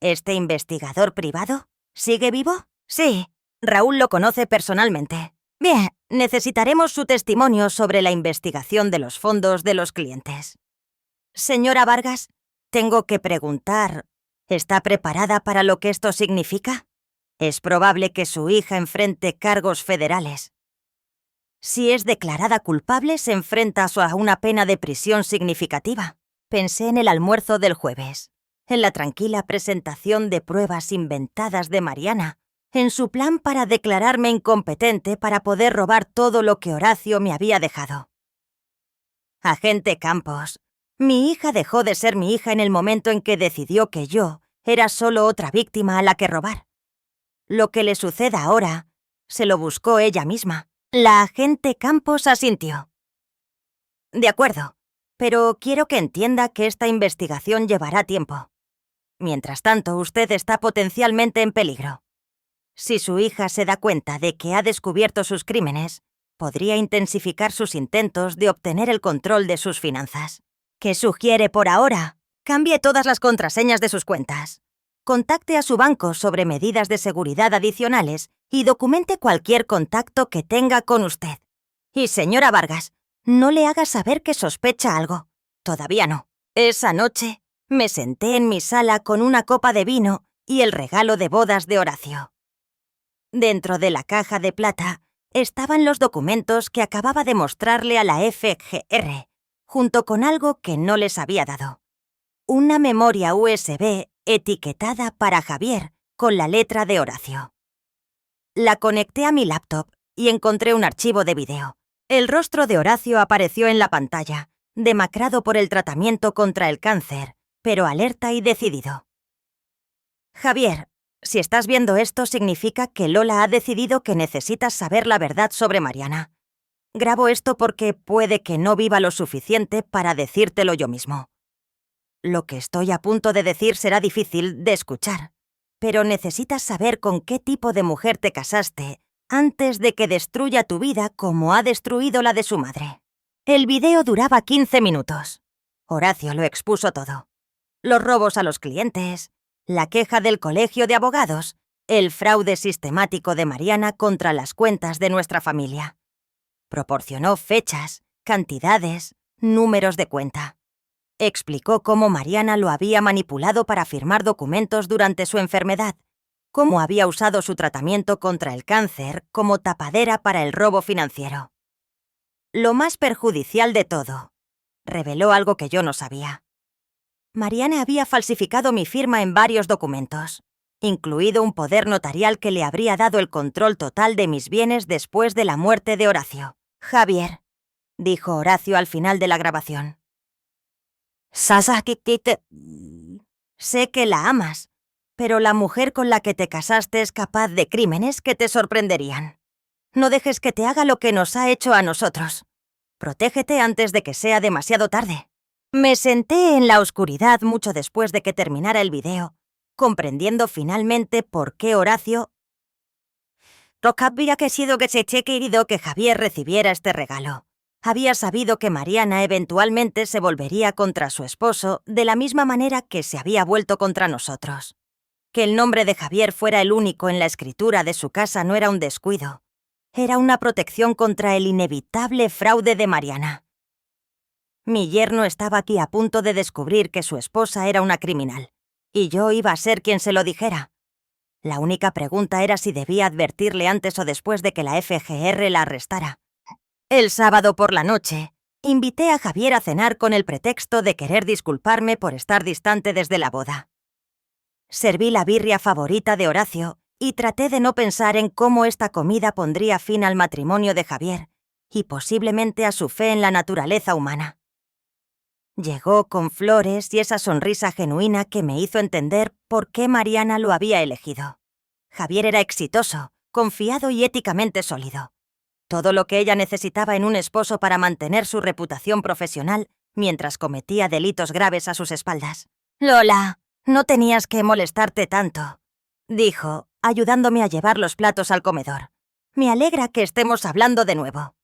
¿Este investigador privado sigue vivo? Sí, Raúl lo conoce personalmente. Bien, necesitaremos su testimonio sobre la investigación de los fondos de los clientes. Señora Vargas, tengo que preguntar, ¿está preparada para lo que esto significa? Es probable que su hija enfrente cargos federales. Si es declarada culpable, se enfrenta a una pena de prisión significativa. Pensé en el almuerzo del jueves, en la tranquila presentación de pruebas inventadas de Mariana, en su plan para declararme incompetente para poder robar todo lo que Horacio me había dejado. Agente Campos, mi hija dejó de ser mi hija en el momento en que decidió que yo era solo otra víctima a la que robar. Lo que le suceda ahora, se lo buscó ella misma. La agente Campos asintió. De acuerdo, pero quiero que entienda que esta investigación llevará tiempo. Mientras tanto, usted está potencialmente en peligro. Si su hija se da cuenta de que ha descubierto sus crímenes, podría intensificar sus intentos de obtener el control de sus finanzas. ¿Qué sugiere por ahora? Cambie todas las contraseñas de sus cuentas. Contacte a su banco sobre medidas de seguridad adicionales y documente cualquier contacto que tenga con usted. Y señora Vargas, no le haga saber que sospecha algo. Todavía no. Esa noche me senté en mi sala con una copa de vino y el regalo de bodas de Horacio. Dentro de la caja de plata estaban los documentos que acababa de mostrarle a la FGR, junto con algo que no les había dado. Una memoria USB etiquetada para Javier con la letra de Horacio. La conecté a mi laptop y encontré un archivo de video. El rostro de Horacio apareció en la pantalla, demacrado por el tratamiento contra el cáncer, pero alerta y decidido. Javier, si estás viendo esto, significa que Lola ha decidido que necesitas saber la verdad sobre Mariana. Grabo esto porque puede que no viva lo suficiente para decírtelo yo mismo. Lo que estoy a punto de decir será difícil de escuchar, pero necesitas saber con qué tipo de mujer te casaste antes de que destruya tu vida como ha destruido la de su madre. El video duraba 15 minutos. Horacio lo expuso todo. Los robos a los clientes, la queja del colegio de abogados, el fraude sistemático de Mariana contra las cuentas de nuestra familia. Proporcionó fechas, cantidades, números de cuenta. Explicó cómo Mariana lo había manipulado para firmar documentos durante su enfermedad, cómo había usado su tratamiento contra el cáncer como tapadera para el robo financiero. Lo más perjudicial de todo, reveló algo que yo no sabía. Mariana había falsificado mi firma en varios documentos, incluido un poder notarial que le habría dado el control total de mis bienes después de la muerte de Horacio. Javier, dijo Horacio al final de la grabación. Sé que la amas, pero la mujer con la que te casaste es capaz de crímenes que te sorprenderían. No dejes que te haga lo que nos ha hecho a nosotros. Protégete antes de que sea demasiado tarde. Me senté en la oscuridad mucho después de que terminara el video, comprendiendo finalmente por qué Horacio había querido que Javier recibiera este regalo. Había sabido que Mariana eventualmente se volvería contra su esposo de la misma manera que se había vuelto contra nosotros. Que el nombre de Javier fuera el único en la escritura de su casa no era un descuido. Era una protección contra el inevitable fraude de Mariana. Mi yerno estaba aquí a punto de descubrir que su esposa era una criminal, y yo iba a ser quien se lo dijera. La única pregunta era si debía advertirle antes o después de que la FGR la arrestara. El sábado por la noche, invité a Javier a cenar con el pretexto de querer disculparme por estar distante desde la boda. Serví la birria favorita de Horacio y traté de no pensar en cómo esta comida pondría fin al matrimonio de Javier y posiblemente a su fe en la naturaleza humana. Llegó con flores y esa sonrisa genuina que me hizo entender por qué Mariana lo había elegido. Javier era exitoso, confiado y éticamente sólido. Todo lo que ella necesitaba en un esposo para mantener su reputación profesional mientras cometía delitos graves a sus espaldas. «Lola, no tenías que molestarte tanto», dijo, ayudándome a llevar los platos al comedor. «Me alegra que estemos hablando de nuevo».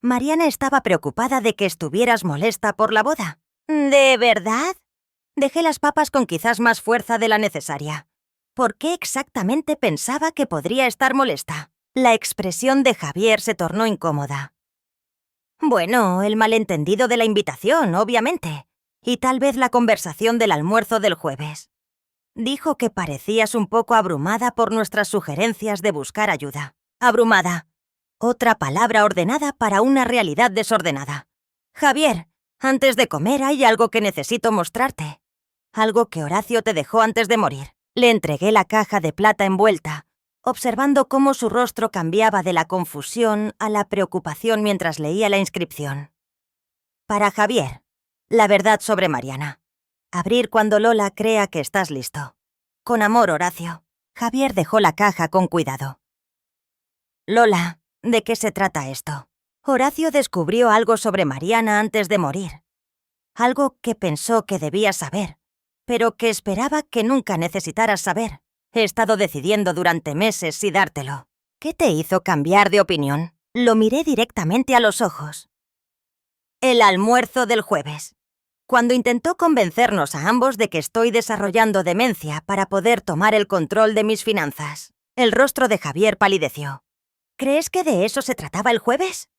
Mariana estaba preocupada de que estuvieras molesta por la boda. ¿De verdad? Dejé las papas con quizás más fuerza de la necesaria. ¿Por qué exactamente pensaba que podría estar molesta? La expresión de Javier se tornó incómoda. Bueno, el malentendido de la invitación, obviamente. Y tal vez la conversación del almuerzo del jueves. Dijo que parecías un poco abrumada por nuestras sugerencias de buscar ayuda. Abrumada. Otra palabra ordenada para una realidad desordenada. Javier, antes de comer hay algo que necesito mostrarte. Algo que Horacio te dejó antes de morir. Le entregué la caja de plata envuelta, observando cómo su rostro cambiaba de la confusión a la preocupación mientras leía la inscripción. Para Javier, la verdad sobre Mariana. Abrir cuando Lola crea que estás listo. Con amor, Horacio. Javier dejó la caja con cuidado. Lola, ¿de qué se trata esto? Horacio descubrió algo sobre Mariana antes de morir. Algo que pensó que debías saber, pero que esperaba que nunca necesitaras saber. He estado decidiendo durante meses si dártelo. ¿Qué te hizo cambiar de opinión? Lo miré directamente a los ojos. El almuerzo del jueves. Cuando intentó convencernos a ambos de que estoy desarrollando demencia para poder tomar el control de mis finanzas. El rostro de Javier palideció. ¿Crees que de eso se trataba el jueves?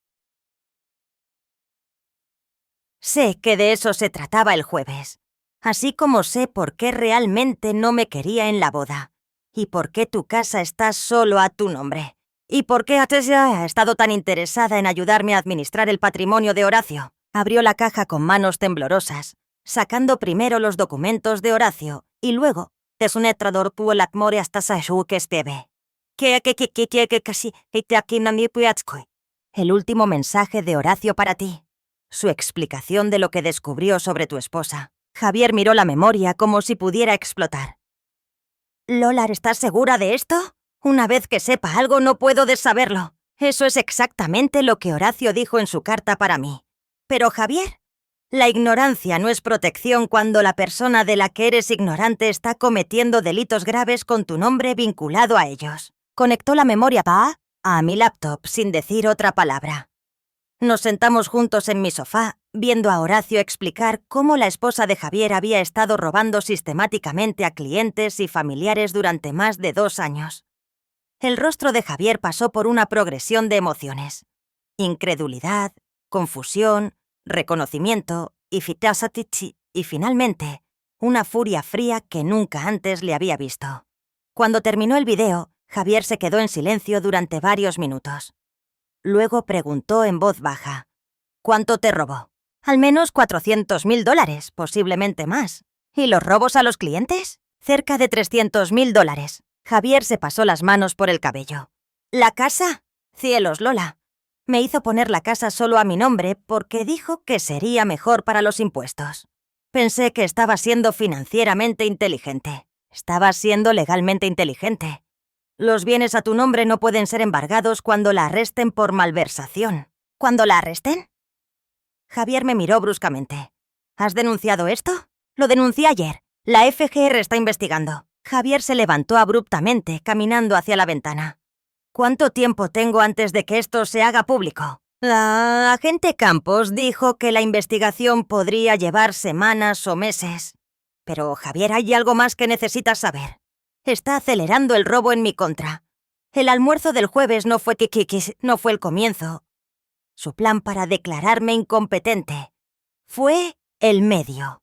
Sé que de eso se trataba el jueves, así como sé por qué realmente no me quería en la boda, y por qué tu casa está solo a tu nombre, y por qué Atesia ha estado tan interesada en ayudarme a administrar el patrimonio de Horacio. Abrió la caja con manos temblorosas, sacando primero los documentos de Horacio, y luego, es un etrador pu el atmore hasta sayu que esteve. El último mensaje de Horacio para ti. Su explicación de lo que descubrió sobre tu esposa. Javier miró la memoria como si pudiera explotar. «Lola, ¿estás segura de esto? Una vez que sepa algo no puedo desaberlo. Eso es exactamente lo que Horacio dijo en su carta para mí. Pero Javier, la ignorancia no es protección cuando la persona de la que eres ignorante está cometiendo delitos graves con tu nombre vinculado a ellos». Conectó la memoria a mi laptop sin decir otra palabra. Nos sentamos juntos en mi sofá, viendo a Horacio explicar cómo la esposa de Javier había estado robando sistemáticamente a clientes y familiares durante más de 2 años. El rostro de Javier pasó por una progresión de emociones. Incredulidad, confusión, reconocimiento y finalmente, una furia fría que nunca antes le había visto. Cuando terminó el video, Javier se quedó en silencio durante varios minutos. Luego preguntó en voz baja. ¿Cuánto te robó? Al menos $400.000, posiblemente más. ¿Y los robos a los clientes? Cerca de $300.000. Javier se pasó las manos por el cabello. ¿La casa? Cielos, Lola. Me hizo poner la casa solo a mi nombre porque dijo que sería mejor para los impuestos. Pensé que estaba siendo financieramente inteligente. Estaba siendo legalmente inteligente. Los bienes a tu nombre no pueden ser embargados cuando la arresten por malversación. ¿Cuándo la arresten? Javier me miró bruscamente. ¿Has denunciado esto? Lo denuncié ayer. La FGR está investigando. Javier se levantó abruptamente, caminando hacia la ventana. ¿Cuánto tiempo tengo antes de que esto se haga público? La agente Campos dijo que la investigación podría llevar semanas o meses. Pero, Javier, hay algo más que necesitas saber. Está acelerando el robo en mi contra. El almuerzo del jueves no fue no fue el comienzo. Su plan para declararme incompetente fue el medio.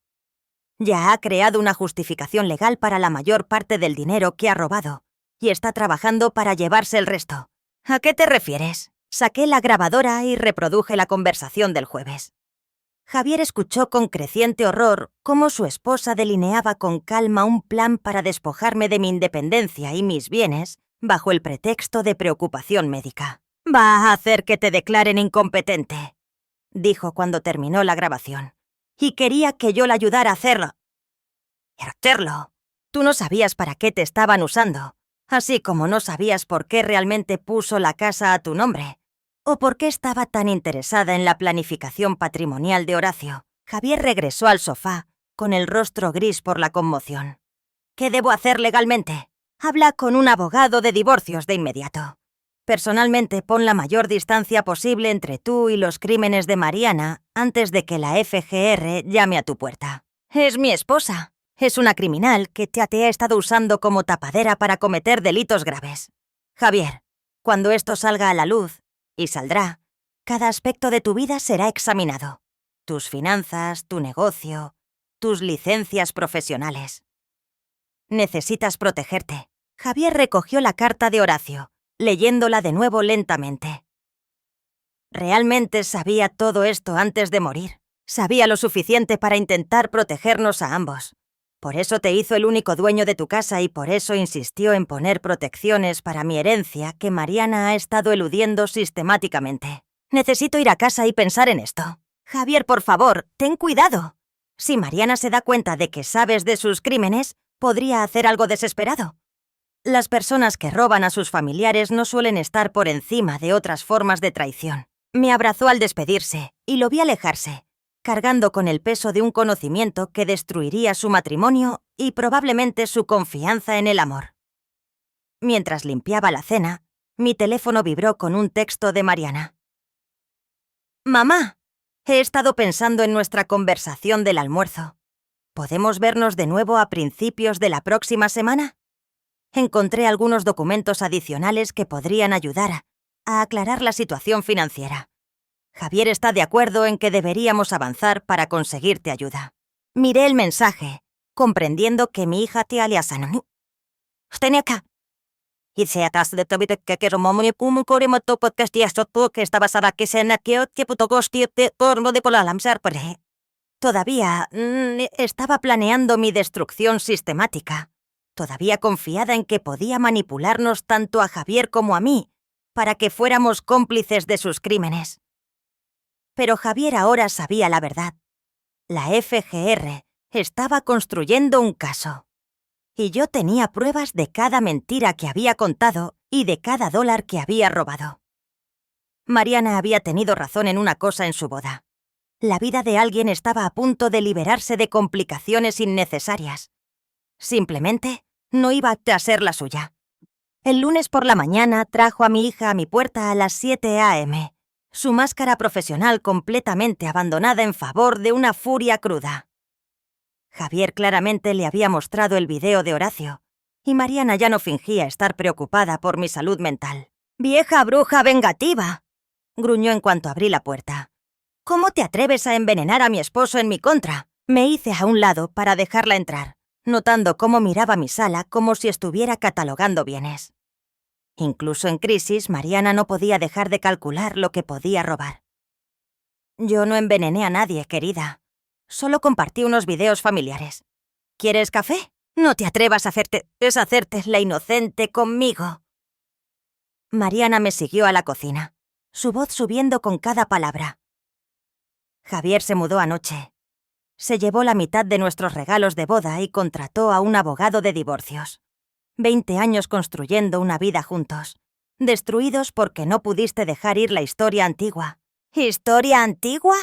Ya ha creado una justificación legal para la mayor parte del dinero que ha robado y está trabajando para llevarse el resto. ¿A qué te refieres? Saqué la grabadora y reproduje la conversación del jueves. Javier escuchó con creciente horror cómo su esposa delineaba con calma un plan para despojarme de mi independencia y mis bienes bajo el pretexto de preocupación médica. «Va a hacer que te declaren incompetente», dijo cuando terminó la grabación. Y quería que yo la ayudara a hacerlo. «Hacerlo. Tú no sabías para qué te estaban usando, así como no sabías por qué realmente puso la casa a tu nombre, o por qué estaba tan interesada en la planificación patrimonial de Horacio». Javier regresó al sofá, con el rostro gris por la conmoción. «¿Qué debo hacer legalmente? Habla con un abogado de divorcios de inmediato. Personalmente, pon la mayor distancia posible entre tú y los crímenes de Mariana antes de que la FGR llame a tu puerta. Es mi esposa. Es una criminal que te ha estado usando como tapadera para cometer delitos graves. Javier, cuando esto salga a la luz, y saldrá, cada aspecto de tu vida será examinado. Tus finanzas, tu negocio, tus licencias profesionales. Necesitas protegerte». Javier recogió la carta de Horacio, leyéndola de nuevo lentamente. Realmente sabía todo esto antes de morir. Sabía lo suficiente para intentar protegernos a ambos. Por eso te hizo el único dueño de tu casa y por eso insistió en poner protecciones para mi herencia que Mariana ha estado eludiendo sistemáticamente. Necesito ir a casa y pensar en esto. Javier, por favor, ten cuidado. Si Mariana se da cuenta de que sabes de sus crímenes, podría hacer algo desesperado. Las personas que roban a sus familiares no suelen estar por encima de otras formas de traición. Me abrazó al despedirse y lo vi alejarse, cargando con el peso de un conocimiento que destruiría su matrimonio y probablemente su confianza en el amor. Mientras limpiaba la cena, mi teléfono vibró con un texto de Mariana. «Mamá, he estado pensando en nuestra conversación del almuerzo. ¿Podemos vernos de nuevo a principios de la próxima semana? Encontré algunos documentos adicionales que podrían ayudar a aclarar la situación financiera. Javier está de acuerdo en que deberíamos avanzar para conseguirte ayuda». Miré el mensaje, comprendiendo que mi hija te aliasan. Y se atas de todo que quiero momoni corimoto podcast y esto que está basada que se naqueo que puto gosti de porno de polalamsar por. Todavía estaba planeando mi destrucción sistemática. Todavía confiada en que podía manipularnos tanto a Javier como a mí, para que fuéramos cómplices de sus crímenes. Pero Javier ahora sabía la verdad. La FGR estaba construyendo un caso. Y yo tenía pruebas de cada mentira que había contado y de cada dólar que había robado. Mariana había tenido razón en una cosa en su boda. La vida de alguien estaba a punto de liberarse de complicaciones innecesarias. Simplemente no iba a ser la suya. El lunes por la mañana trajo a mi hija a mi puerta a las 7 a.m., su máscara profesional completamente abandonada en favor de una furia cruda. Javier claramente le había mostrado el video de Horacio, y Mariana ya no fingía estar preocupada por mi salud mental. «¡Vieja bruja vengativa!», gruñó en cuanto abrí la puerta. «¿Cómo te atreves a envenenar a mi esposo en mi contra?». Me hice a un lado para dejarla entrar, notando cómo miraba mi sala como si estuviera catalogando bienes. Incluso en crisis, Mariana no podía dejar de calcular lo que podía robar. «Yo no envenené a nadie, querida. Solo compartí unos videos familiares. ¿Quieres café? No te atrevas a hacerte la inocente conmigo». Mariana me siguió a la cocina, su voz subiendo con cada palabra. «Javier se mudó anoche. Se llevó la mitad de nuestros regalos de boda y contrató a un abogado de divorcios. 20 años construyendo una vida juntos, destruidos porque no pudiste dejar ir la historia antigua». «¿Historia antigua?».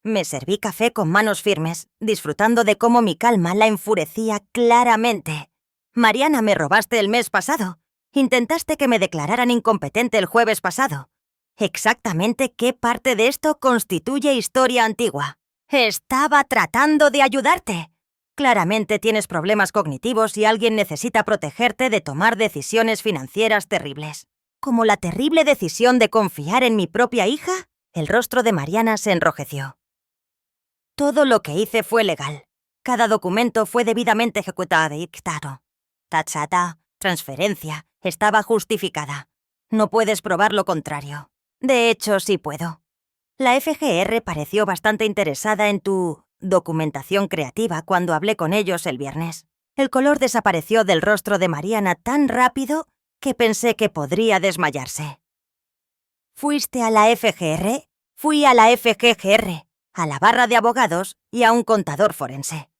Me serví café con manos firmes, disfrutando de cómo mi calma la enfurecía claramente. «Mariana, me robaste el mes pasado. Intentaste que me declararan incompetente el jueves pasado. ¿Exactamente qué parte de esto constituye historia antigua?». «Estaba tratando de ayudarte». Claramente tienes problemas cognitivos y alguien necesita protegerte de tomar decisiones financieras terribles. ¿Como la terrible decisión de confiar en mi propia hija? El rostro de Mariana se enrojeció. Todo lo que hice fue legal. Cada documento fue debidamente ejecutado y dictado. Tachata, transferencia, estaba justificada. No puedes probar lo contrario. De hecho, sí puedo. La FGR pareció bastante interesada en tu documentación creativa cuando hablé con ellos el viernes. El color desapareció del rostro de Mariana tan rápido que pensé que podría desmayarse. ¿Fuiste a la FGR? Fui a la FGR, a la barra de abogados y a un contador forense.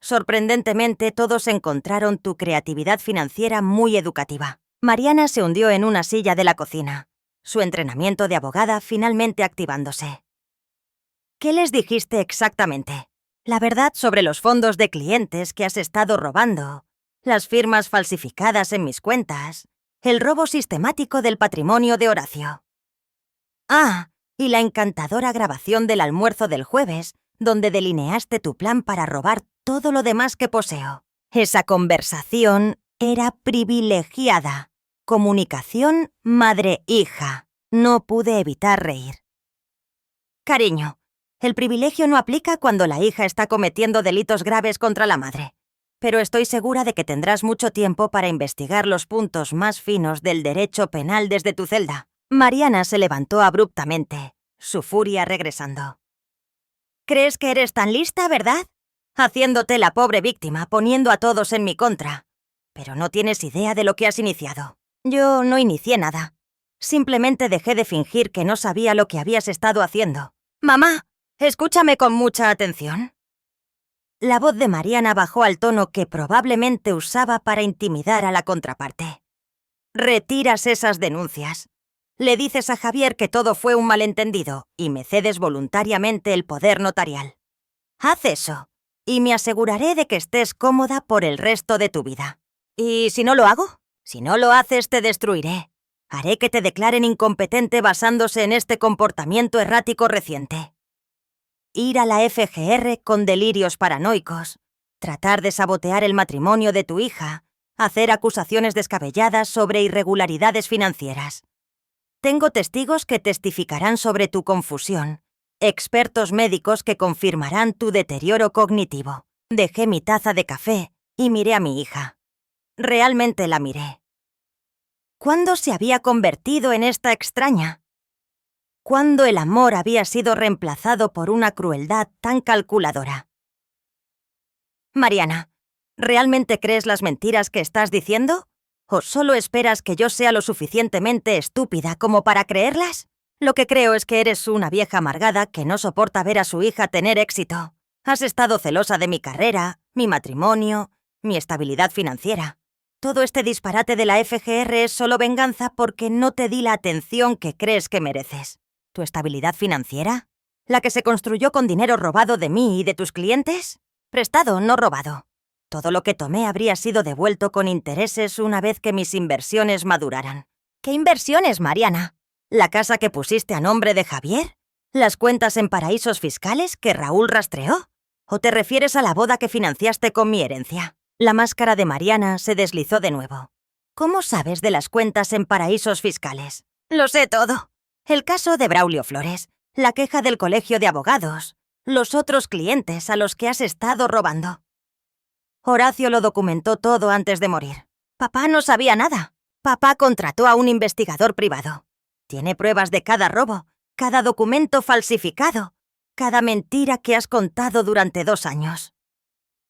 Sorprendentemente, todos encontraron tu creatividad financiera muy educativa. Mariana se hundió en una silla de la cocina, su entrenamiento de abogada finalmente activándose. ¿Qué les dijiste exactamente? La verdad sobre los fondos de clientes que has estado robando, las firmas falsificadas en mis cuentas, el robo sistemático del patrimonio de Horacio. Ah, y la encantadora grabación del almuerzo del jueves, donde delineaste tu plan para robar todo lo demás que poseo. Esa conversación era privilegiada. Comunicación madre-hija. No pude evitar reír. Cariño, el privilegio no aplica cuando la hija está cometiendo delitos graves contra la madre. Pero estoy segura de que tendrás mucho tiempo para investigar los puntos más finos del derecho penal desde tu celda. Mariana se levantó abruptamente, su furia regresando. ¿Crees que eres tan lista, verdad? Haciéndote la pobre víctima, poniendo a todos en mi contra. Pero no tienes idea de lo que has iniciado. Yo no inicié nada. Simplemente dejé de fingir que no sabía lo que habías estado haciendo. Mamá, escúchame con mucha atención. La voz de Mariana bajó al tono que probablemente usaba para intimidar a la contraparte. Retiras esas denuncias. Le dices a Javier que todo fue un malentendido y me cedes voluntariamente el poder notarial. Haz eso, y me aseguraré de que estés cómoda por el resto de tu vida. ¿Y si no lo hago? Si no lo haces, te destruiré. Haré que te declaren incompetente basándose en este comportamiento errático reciente. Ir a la FGR con delirios paranoicos, tratar de sabotear el matrimonio de tu hija, hacer acusaciones descabelladas sobre irregularidades financieras. Tengo testigos que testificarán sobre tu confusión, expertos médicos que confirmarán tu deterioro cognitivo. Dejé mi taza de café y miré a mi hija. Realmente la miré. ¿Cuándo se había convertido en esta extraña? ¿Cuándo el amor había sido reemplazado por una crueldad tan calculadora? Mariana, ¿realmente crees las mentiras que estás diciendo? ¿O solo esperas que yo sea lo suficientemente estúpida como para creerlas? Lo que creo es que eres una vieja amargada que no soporta ver a su hija tener éxito. Has estado celosa de mi carrera, mi matrimonio, mi estabilidad financiera. Todo este disparate de la FGR es solo venganza porque no te di la atención que crees que mereces. ¿Tu estabilidad financiera? ¿La que se construyó con dinero robado de mí y de tus clientes? Prestado, no robado. Todo lo que tomé habría sido devuelto con intereses una vez que mis inversiones maduraran. ¿Qué inversiones, Mariana? ¿La casa que pusiste a nombre de Javier? ¿Las cuentas en paraísos fiscales que Raúl rastreó? ¿O te refieres a la boda que financiaste con mi herencia? La máscara de Mariana se deslizó de nuevo. ¿Cómo sabes de las cuentas en paraísos fiscales? Lo sé todo. El caso de Braulio Flores, la queja del colegio de abogados, los otros clientes a los que has estado robando. Horacio lo documentó todo antes de morir. Papá no sabía nada. Papá contrató a un investigador privado. Tiene pruebas de cada robo, cada documento falsificado, cada mentira que has contado durante 2 años.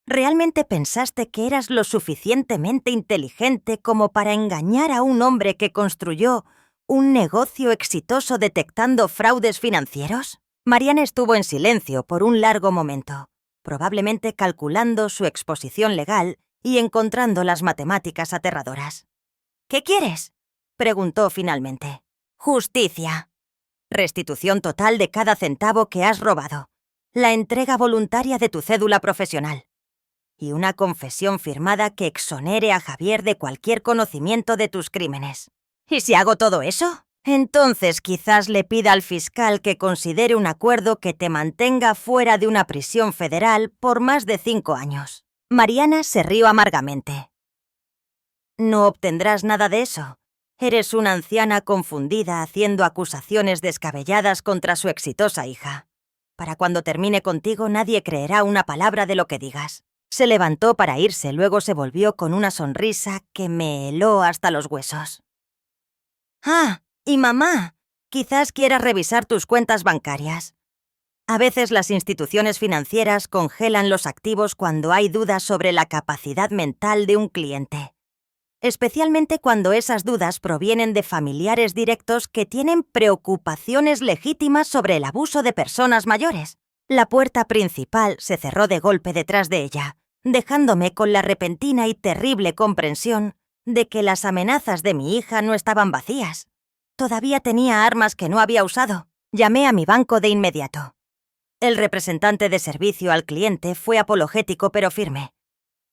¿Realmente pensaste que eras lo suficientemente inteligente como para engañar a un hombre que construyó un negocio exitoso detectando fraudes financieros? Mariana estuvo en silencio por un largo momento, probablemente calculando su exposición legal y encontrando las matemáticas aterradoras. ¿Qué quieres?, preguntó finalmente. Justicia. Restitución total de cada centavo que has robado. La entrega voluntaria de tu cédula profesional. Y una confesión firmada que exonere a Javier de cualquier conocimiento de tus crímenes. ¿Y si hago todo eso? Entonces quizás le pida al fiscal que considere un acuerdo que te mantenga fuera de una prisión federal por más de 5 años. Mariana se rió amargamente. No obtendrás nada de eso. Eres una anciana confundida haciendo acusaciones descabelladas contra su exitosa hija. Para cuando termine contigo nadie creerá una palabra de lo que digas. Se levantó para irse, luego se volvió con una sonrisa que me heló hasta los huesos. Ah, y mamá, quizás quieras revisar tus cuentas bancarias. A veces las instituciones financieras congelan los activos cuando hay dudas sobre la capacidad mental de un cliente. Especialmente cuando esas dudas provienen de familiares directos que tienen preocupaciones legítimas sobre el abuso de personas mayores. La puerta principal se cerró de golpe detrás de ella, dejándome con la repentina y terrible comprensión de que las amenazas de mi hija no estaban vacías. Todavía tenía armas que no había usado. Llamé a mi banco de inmediato. El representante de servicio al cliente fue apologético pero firme.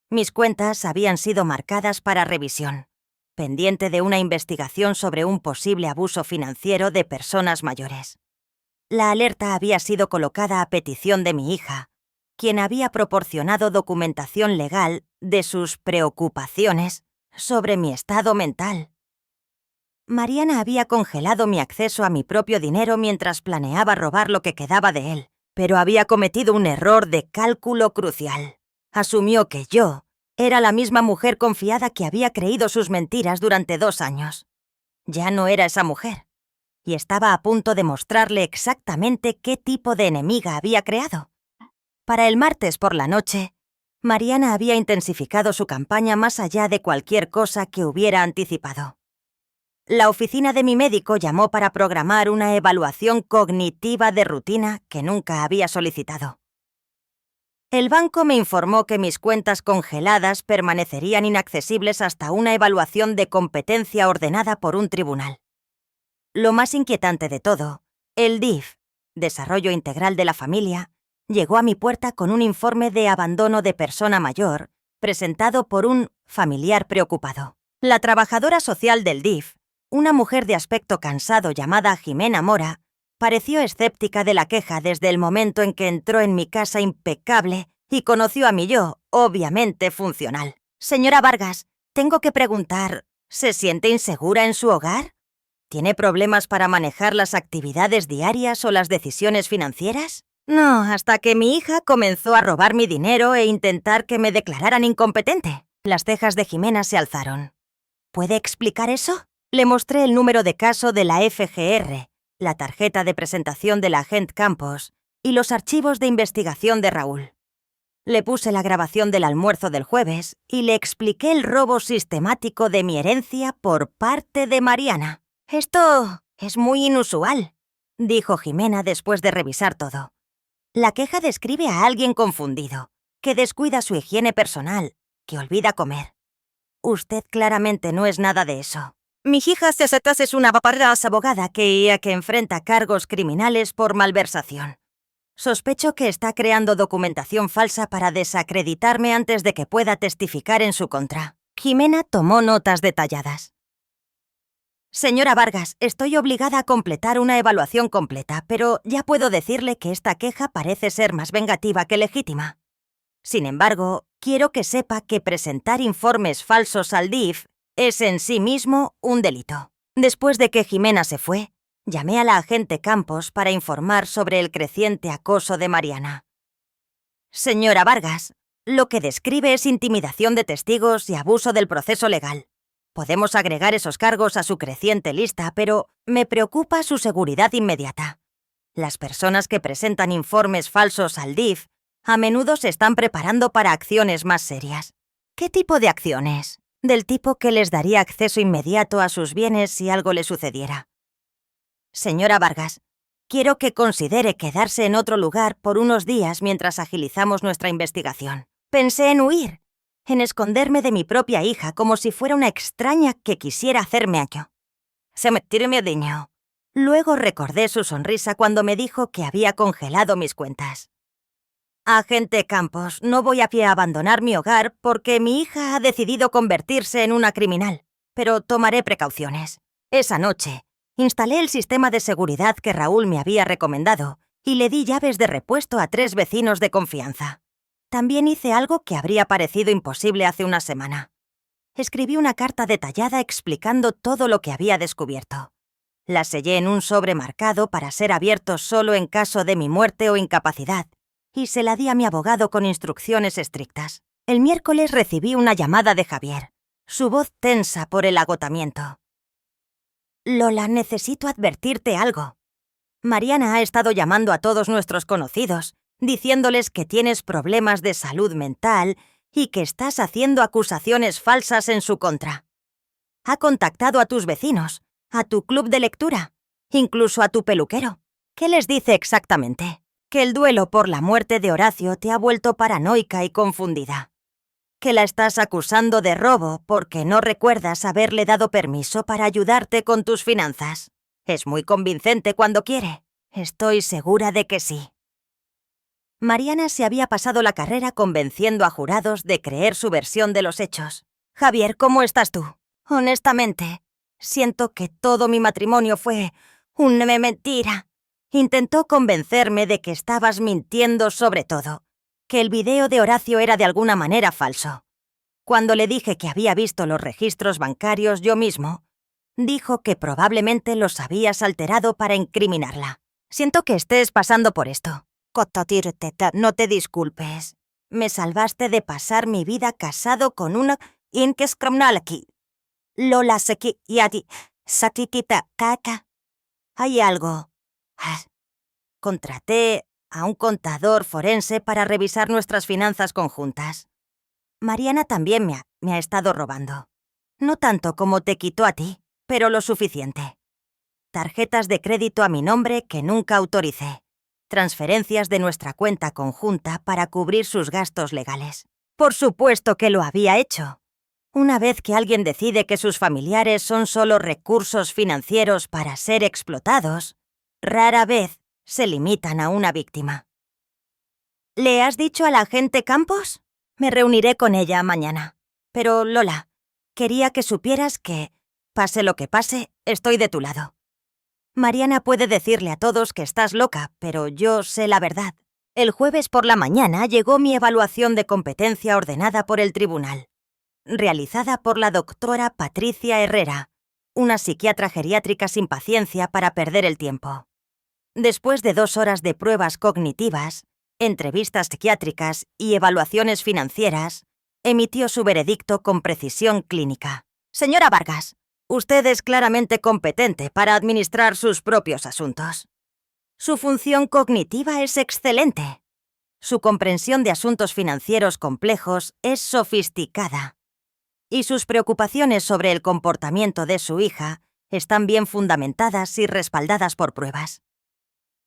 Mis cuentas habían sido marcadas para revisión, pendiente de una investigación sobre un posible abuso financiero de personas mayores. La alerta había sido colocada a petición de mi hija, quien había proporcionado documentación legal de sus preocupaciones sobre mi estado mental. Mariana había congelado mi acceso a mi propio dinero mientras planeaba robar lo que quedaba de él, pero había cometido un error de cálculo crucial. Asumió que yo era la misma mujer confiada que había creído sus mentiras durante 2 años. Ya no era esa mujer, y estaba a punto de mostrarle exactamente qué tipo de enemiga había creado. Para el martes por la noche, Mariana había intensificado su campaña más allá de cualquier cosa que hubiera anticipado. La oficina de mi médico llamó para programar una evaluación cognitiva de rutina que nunca había solicitado. El banco me informó que mis cuentas congeladas permanecerían inaccesibles hasta una evaluación de competencia ordenada por un tribunal. Lo más inquietante de todo, el DIF, Desarrollo Integral de la Familia, llegó a mi puerta con un informe de abandono de persona mayor, presentado por un familiar preocupado. La trabajadora social del DIF, una mujer de aspecto cansado llamada Jimena Mora, pareció escéptica de la queja desde el momento en que entró en mi casa impecable y conoció a mi yo, obviamente funcional. Señora Vargas, tengo que preguntar, ¿se siente insegura en su hogar? ¿Tiene problemas para manejar las actividades diarias o las decisiones financieras? No, hasta que mi hija comenzó a robar mi dinero e intentar que me declararan incompetente. Las cejas de Jimena se alzaron. ¿Puede explicar eso? Le mostré el número de caso de la FGR, la tarjeta de presentación del agente Campos y los archivos de investigación de Raúl. Le puse la grabación del almuerzo del jueves y le expliqué el robo sistemático de mi herencia por parte de Mariana. Esto es muy inusual, dijo Jimena después de revisar todo. La queja describe a alguien confundido, que descuida su higiene personal, que olvida comer. Usted claramente no es nada de eso. Mi hija Cesetas es una paparras abogada que enfrenta cargos criminales por malversación. Sospecho que está creando documentación falsa para desacreditarme antes de que pueda testificar en su contra. Jimena tomó notas detalladas. Señora Vargas, estoy obligada a completar una evaluación completa, pero ya puedo decirle que esta queja parece ser más vengativa que legítima. Sin embargo, quiero que sepa que presentar informes falsos al DIF es en sí mismo un delito. Después de que Jimena se fue, llamé a la agente Campos para informar sobre el creciente acoso de Mariana. Señora Vargas, lo que describe es intimidación de testigos y abuso del proceso legal. Podemos agregar esos cargos a su creciente lista, pero me preocupa su seguridad inmediata. Las personas que presentan informes falsos al DIF a menudo se están preparando para acciones más serias. ¿Qué tipo de acciones? Del tipo que les daría acceso inmediato a sus bienes si algo le sucediera. Señora Vargas, quiero que considere quedarse en otro lugar por unos días mientras agilizamos nuestra investigación. Pensé en huir, en esconderme de mi propia hija como si fuera una extraña que quisiera hacerme daño. Se me tiró mi diño. Luego recordé su sonrisa cuando me dijo que había congelado mis cuentas. Agente Campos, no voy a abandonar mi hogar porque mi hija ha decidido convertirse en una criminal, pero tomaré precauciones. Esa noche, Instalé el sistema de seguridad que Raúl me había recomendado y le di llaves de repuesto a 3 vecinos de confianza. También hice algo que habría parecido imposible hace una semana. Escribí una carta detallada explicando todo lo que había descubierto. La sellé en un sobre marcado para ser abierto solo en caso de mi muerte o incapacidad, y se la di a mi abogado con instrucciones estrictas. El miércoles recibí una llamada de Javier, su voz tensa por el agotamiento. «Lola, necesito advertirte algo. Mariana ha estado llamando a todos nuestros conocidos, diciéndoles que tienes problemas de salud mental y que estás haciendo acusaciones falsas en su contra. Ha contactado a tus vecinos, a tu club de lectura, incluso a tu peluquero. ¿Qué les dice exactamente? Que el duelo por la muerte de Horacio te ha vuelto paranoica y confundida. Que la estás acusando de robo porque no recuerdas haberle dado permiso para ayudarte con tus finanzas. Es muy convincente cuando quiere. Estoy segura de que sí». Mariana se había pasado la carrera convenciendo a jurados de creer su versión de los hechos. «Javier, ¿cómo estás tú? Honestamente, siento que todo mi matrimonio fue una mentira. Intentó convencerme de que estabas mintiendo sobre todo, que el video de Horacio era de alguna manera falso. Cuando le dije que había visto los registros bancarios yo mismo, dijo que probablemente los habías alterado para incriminarla. Siento que estés pasando por esto. No te disculpes. Me salvaste de pasar mi vida casado con una inquescramnalaki. Lola seki yati satitita kaka. Hay algo. Contraté a un contador forense para revisar nuestras finanzas conjuntas. Mariana también me ha estado robando. No tanto como te quitó a ti, pero lo suficiente. Tarjetas de crédito a mi nombre que nunca autoricé. Transferencias de nuestra cuenta conjunta para cubrir sus gastos legales. Por supuesto que lo había hecho. Una vez que alguien decide que sus familiares son solo recursos financieros para ser explotados, rara vez se limitan a una víctima. ¿Le has dicho a la agente Campos? Me reuniré con ella mañana. Pero, Lola, quería que supieras que, pase lo que pase, estoy de tu lado. Mariana puede decirle a todos que estás loca, pero yo sé la verdad. El jueves por la mañana llegó mi evaluación de competencia ordenada por el tribunal, realizada por la doctora Patricia Herrera, una psiquiatra geriátrica sin paciencia para perder el tiempo. Después de 2 horas de pruebas cognitivas, entrevistas psiquiátricas y evaluaciones financieras, emitió su veredicto con precisión clínica. Señora Vargas, usted es claramente competente para administrar sus propios asuntos. Su función cognitiva es excelente. Su comprensión de asuntos financieros complejos es sofisticada. Y sus preocupaciones sobre el comportamiento de su hija están bien fundamentadas y respaldadas por pruebas.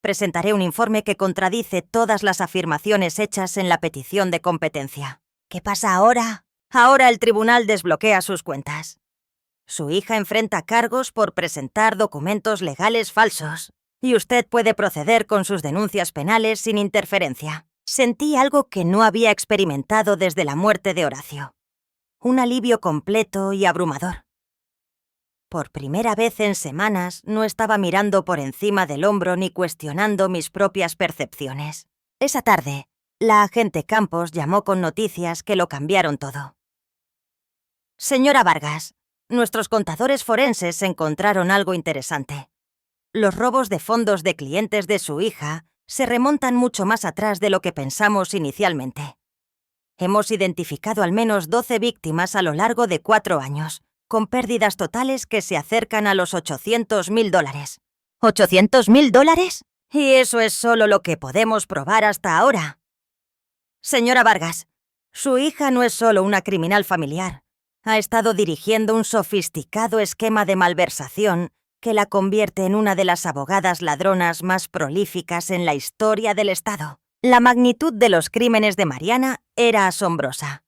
Presentaré un informe que contradice todas las afirmaciones hechas en la petición de competencia. ¿Qué pasa ahora? Ahora el tribunal desbloquea sus cuentas. Su hija enfrenta cargos por presentar documentos legales falsos, y usted puede proceder con sus denuncias penales sin interferencia. Sentí algo que no había experimentado desde la muerte de Horacio. Un alivio completo y abrumador. Por primera vez en semanas no estaba mirando por encima del hombro ni cuestionando mis propias percepciones. Esa tarde, la agente Campos llamó con noticias que lo cambiaron todo. Señora Vargas, nuestros contadores forenses encontraron algo interesante. Los robos de fondos de clientes de su hija se remontan mucho más atrás de lo que pensamos inicialmente. Hemos identificado al menos 12 víctimas a lo largo de 4 años, con pérdidas totales que se acercan a los $800.000. ¿$800.000? Y eso es solo lo que podemos probar hasta ahora. Señora Vargas, su hija no es solo una criminal familiar. Ha estado dirigiendo un sofisticado esquema de malversación que la convierte en una de las abogadas ladronas más prolíficas en la historia del Estado. La magnitud de los crímenes de Mariana era asombrosa.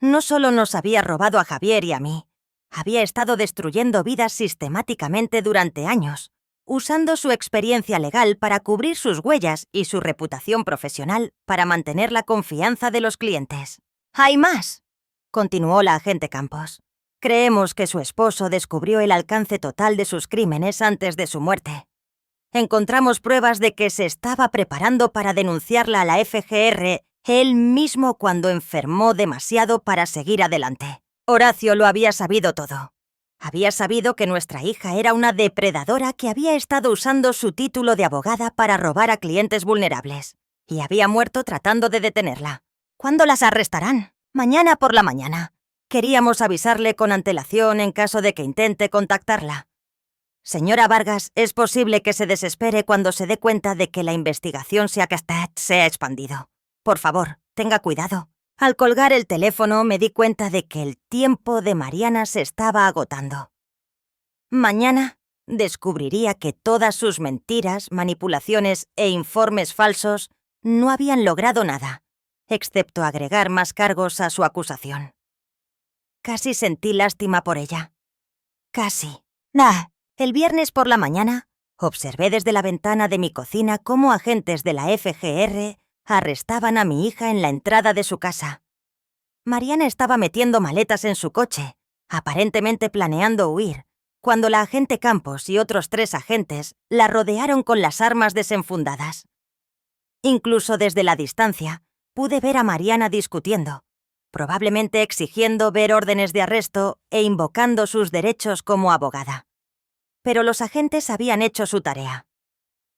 No solo nos había robado a Javier y a mí, había estado destruyendo vidas sistemáticamente durante años, usando su experiencia legal para cubrir sus huellas y su reputación profesional para mantener la confianza de los clientes. «¡Hay más!», continuó la agente Campos. Creemos que su esposo descubrió el alcance total de sus crímenes antes de su muerte. Encontramos pruebas de que se estaba preparando para denunciarla a la FGR él mismo cuando enfermó demasiado para seguir adelante. Horacio lo había sabido todo. Había sabido que nuestra hija era una depredadora que había estado usando su título de abogada para robar a clientes vulnerables. Y había muerto tratando de detenerla. ¿Cuándo las arrestarán? Mañana por la mañana. Queríamos avisarle con antelación en caso de que intente contactarla. Señora Vargas, es posible que se desespere cuando se dé cuenta de que la investigación se ha expandido. Por favor, tenga cuidado. Al colgar el teléfono me di cuenta de que el tiempo de Mariana se estaba agotando. Mañana descubriría que todas sus mentiras, manipulaciones e informes falsos no habían logrado nada, excepto agregar más cargos a su acusación. Casi sentí lástima por ella. Casi. El viernes por la mañana, observé desde la ventana de mi cocina cómo agentes de la FGR arrestaban a mi hija en la entrada de su casa. Mariana estaba metiendo maletas en su coche, aparentemente planeando huir, cuando la agente Campos y otros 3 agentes la rodearon con las armas desenfundadas. Incluso desde la distancia, pude ver a Mariana discutiendo, probablemente exigiendo ver órdenes de arresto e invocando sus derechos como abogada. Pero los agentes habían hecho su tarea.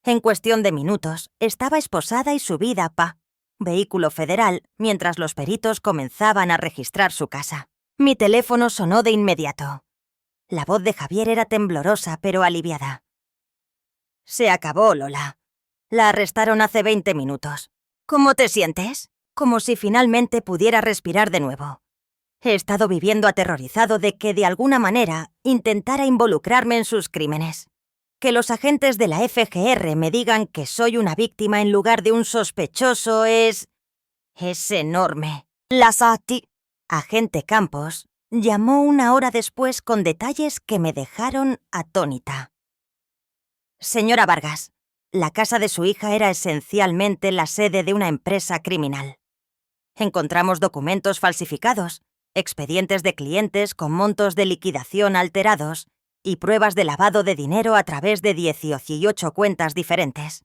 En cuestión de minutos, estaba esposada y subida a vehículo federal mientras los peritos comenzaban a registrar su casa. Mi teléfono sonó de inmediato. La voz de Javier era temblorosa pero aliviada. Se acabó, Lola. La arrestaron hace 20 minutos. ¿Cómo te sientes? Como si finalmente pudiera respirar de nuevo. He estado viviendo aterrorizado de que de alguna manera intentara involucrarme en sus crímenes. Que los agentes de la FGR me digan que soy una víctima en lugar de un sospechoso es enorme. Agente Campos llamó 1 hora después con detalles que me dejaron atónita. Señora Vargas, la casa de su hija era esencialmente la sede de una empresa criminal. Encontramos documentos falsificados, expedientes de clientes con montos de liquidación alterados y pruebas de lavado de dinero a través de 18 cuentas diferentes.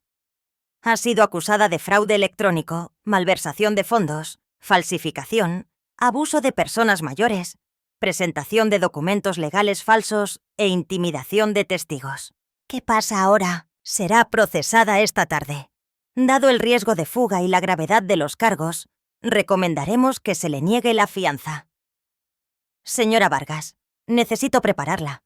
Ha sido acusada de fraude electrónico, malversación de fondos, falsificación, abuso de personas mayores, presentación de documentos legales falsos e intimidación de testigos. ¿Qué pasa ahora? Será procesada esta tarde. Dado el riesgo de fuga y la gravedad de los cargos, recomendaremos que se le niegue la fianza. Señora Vargas, necesito prepararla.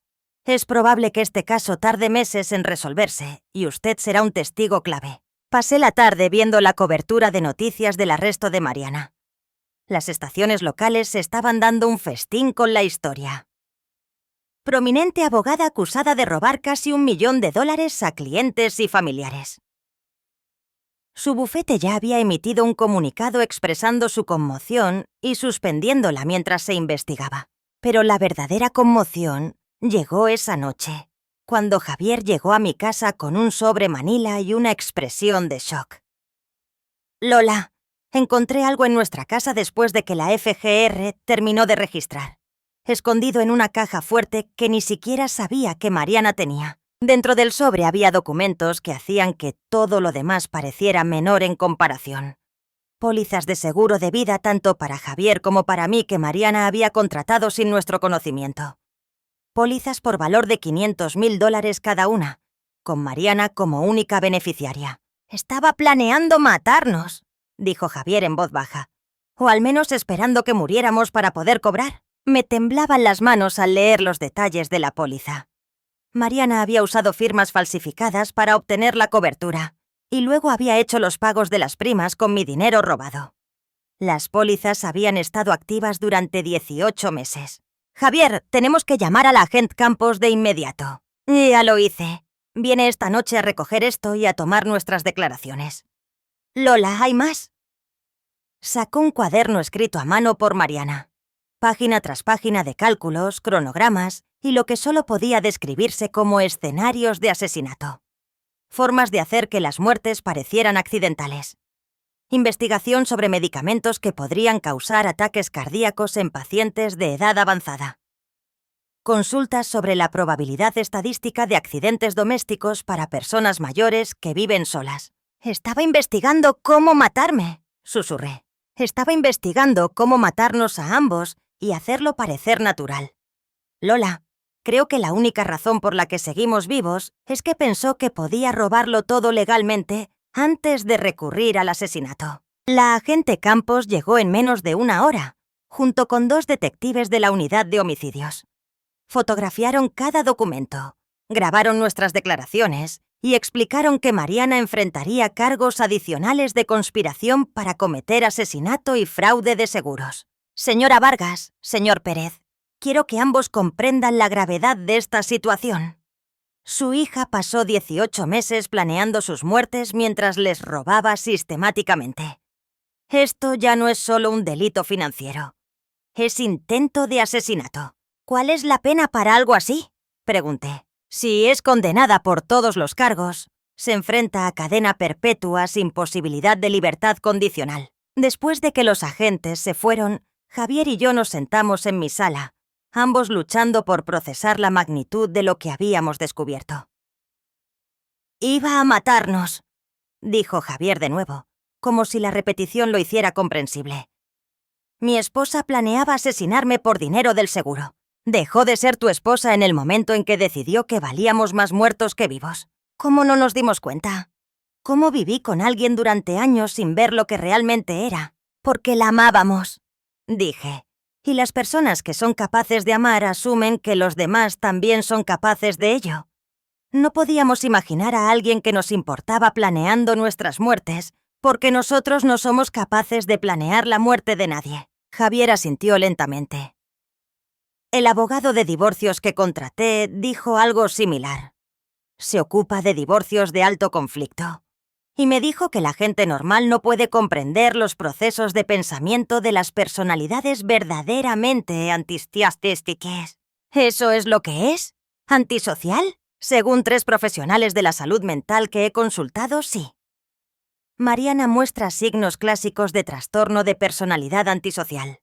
Es probable que este caso tarde meses en resolverse y usted será un testigo clave. Pasé la tarde viendo la cobertura de noticias del arresto de Mariana. Las estaciones locales se estaban dando un festín con la historia. Prominente abogada acusada de robar casi $1 millón a clientes y familiares. Su bufete ya había emitido un comunicado expresando su conmoción y suspendiéndola mientras se investigaba. Pero la verdadera conmoción llegó esa noche, cuando Javier llegó a mi casa con un sobre manila y una expresión de shock. Lola, encontré algo en nuestra casa después de que la FGR terminó de registrar, escondido en una caja fuerte que ni siquiera sabía que Mariana tenía. Dentro del sobre había documentos que hacían que todo lo demás pareciera menor en comparación. Pólizas de seguro de vida tanto para Javier como para mí que Mariana había contratado sin nuestro conocimiento. Pólizas por valor de $500,000 cada una, con Mariana como única beneficiaria. «Estaba planeando matarnos», dijo Javier en voz baja. «O al menos esperando que muriéramos para poder cobrar». Me temblaban las manos al leer los detalles de la póliza. Mariana había usado firmas falsificadas para obtener la cobertura, y luego había hecho los pagos de las primas con mi dinero robado. Las pólizas habían estado activas durante 18 meses. «Javier, tenemos que llamar a la agente Campos de inmediato». «Ya lo hice. Viene esta noche a recoger esto y a tomar nuestras declaraciones». «Lola, ¿hay más?» Sacó un cuaderno escrito a mano por Mariana. Página tras página de cálculos, cronogramas y lo que solo podía describirse como escenarios de asesinato. Formas de hacer que las muertes parecieran accidentales. Investigación sobre medicamentos que podrían causar ataques cardíacos en pacientes de edad avanzada. Consultas sobre la probabilidad estadística de accidentes domésticos para personas mayores que viven solas. Estaba investigando cómo matarme, susurré. Estaba investigando cómo matarnos a ambos y hacerlo parecer natural. Lola, creo que la única razón por la que seguimos vivos es que pensó que podía robarlo todo legalmente antes de recurrir al asesinato. La agente Campos llegó en menos de una hora, junto con 2 detectives de la unidad de homicidios. Fotografiaron cada documento, grabaron nuestras declaraciones y explicaron que Mariana enfrentaría cargos adicionales de conspiración para cometer asesinato y fraude de seguros. Señora Vargas, señor Pérez, quiero que ambos comprendan la gravedad de esta situación. Su hija pasó 18 meses planeando sus muertes mientras les robaba sistemáticamente. Esto ya no es solo un delito financiero. Es intento de asesinato. ¿Cuál es la pena para algo así?, pregunté. Si es condenada por todos los cargos, se enfrenta a cadena perpetua sin posibilidad de libertad condicional. Después de que los agentes se fueron, Javier y yo nos sentamos en mi sala, ambos luchando por procesar la magnitud de lo que habíamos descubierto. «Iba a matarnos», dijo Javier de nuevo, como si la repetición lo hiciera comprensible. «Mi esposa planeaba asesinarme por dinero del seguro. Dejó de ser tu esposa en el momento en que decidió que valíamos más muertos que vivos. ¿Cómo no nos dimos cuenta? ¿Cómo viví con alguien durante años sin ver lo que realmente era? Porque la amábamos», dije. Y las personas que son capaces de amar asumen que los demás también son capaces de ello. No podíamos imaginar a alguien que nos importaba planeando nuestras muertes, porque nosotros no somos capaces de planear la muerte de nadie. Javier asintió lentamente. El abogado de divorcios que contraté dijo algo similar. Se ocupa de divorcios de alto conflicto. Y me dijo que la gente normal no puede comprender los procesos de pensamiento de las personalidades verdaderamente antisociales. ¿Eso es lo que es? ¿Antisocial? Según 3 profesionales de la salud mental que he consultado, sí. Mariana muestra signos clásicos de trastorno de personalidad antisocial.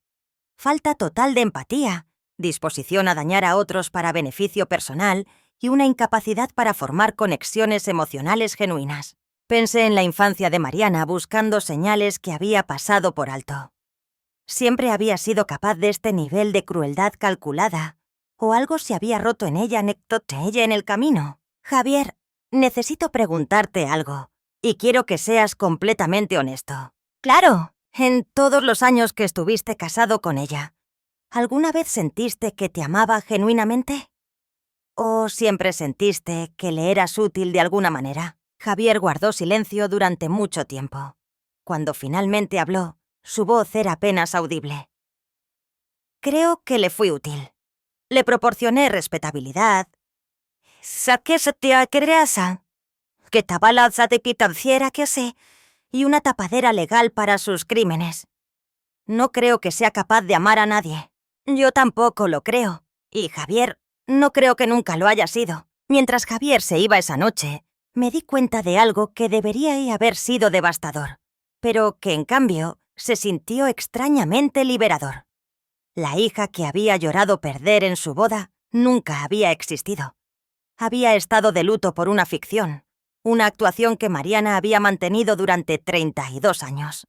Falta total de empatía, disposición a dañar a otros para beneficio personal y una incapacidad para formar conexiones emocionales genuinas. Pensé en la infancia de Mariana buscando señales que había pasado por alto. Siempre había sido capaz de este nivel de crueldad calculada, o algo se había roto en ella en el camino. Javier, necesito preguntarte algo, y quiero que seas completamente honesto. Claro, en todos los años que estuviste casado con ella, ¿alguna vez sentiste que te amaba genuinamente? ¿O siempre sentiste que le eras útil de alguna manera? Javier guardó silencio durante mucho tiempo. Cuando finalmente habló, su voz era apenas audible. Creo que le fui útil. Le proporcioné respetabilidad. Saqué que tabala de quitanciera que sé, y una tapadera legal para sus crímenes. No creo que sea capaz de amar a nadie. Yo tampoco lo creo. Y Javier, no creo que nunca lo haya sido. Mientras Javier se iba esa noche, me di cuenta de algo que debería haber sido devastador, pero que en cambio se sintió extrañamente liberador. La hija que había llorado perder en su boda nunca había existido. Había estado de luto por una ficción, una actuación que Mariana había mantenido durante 32 años.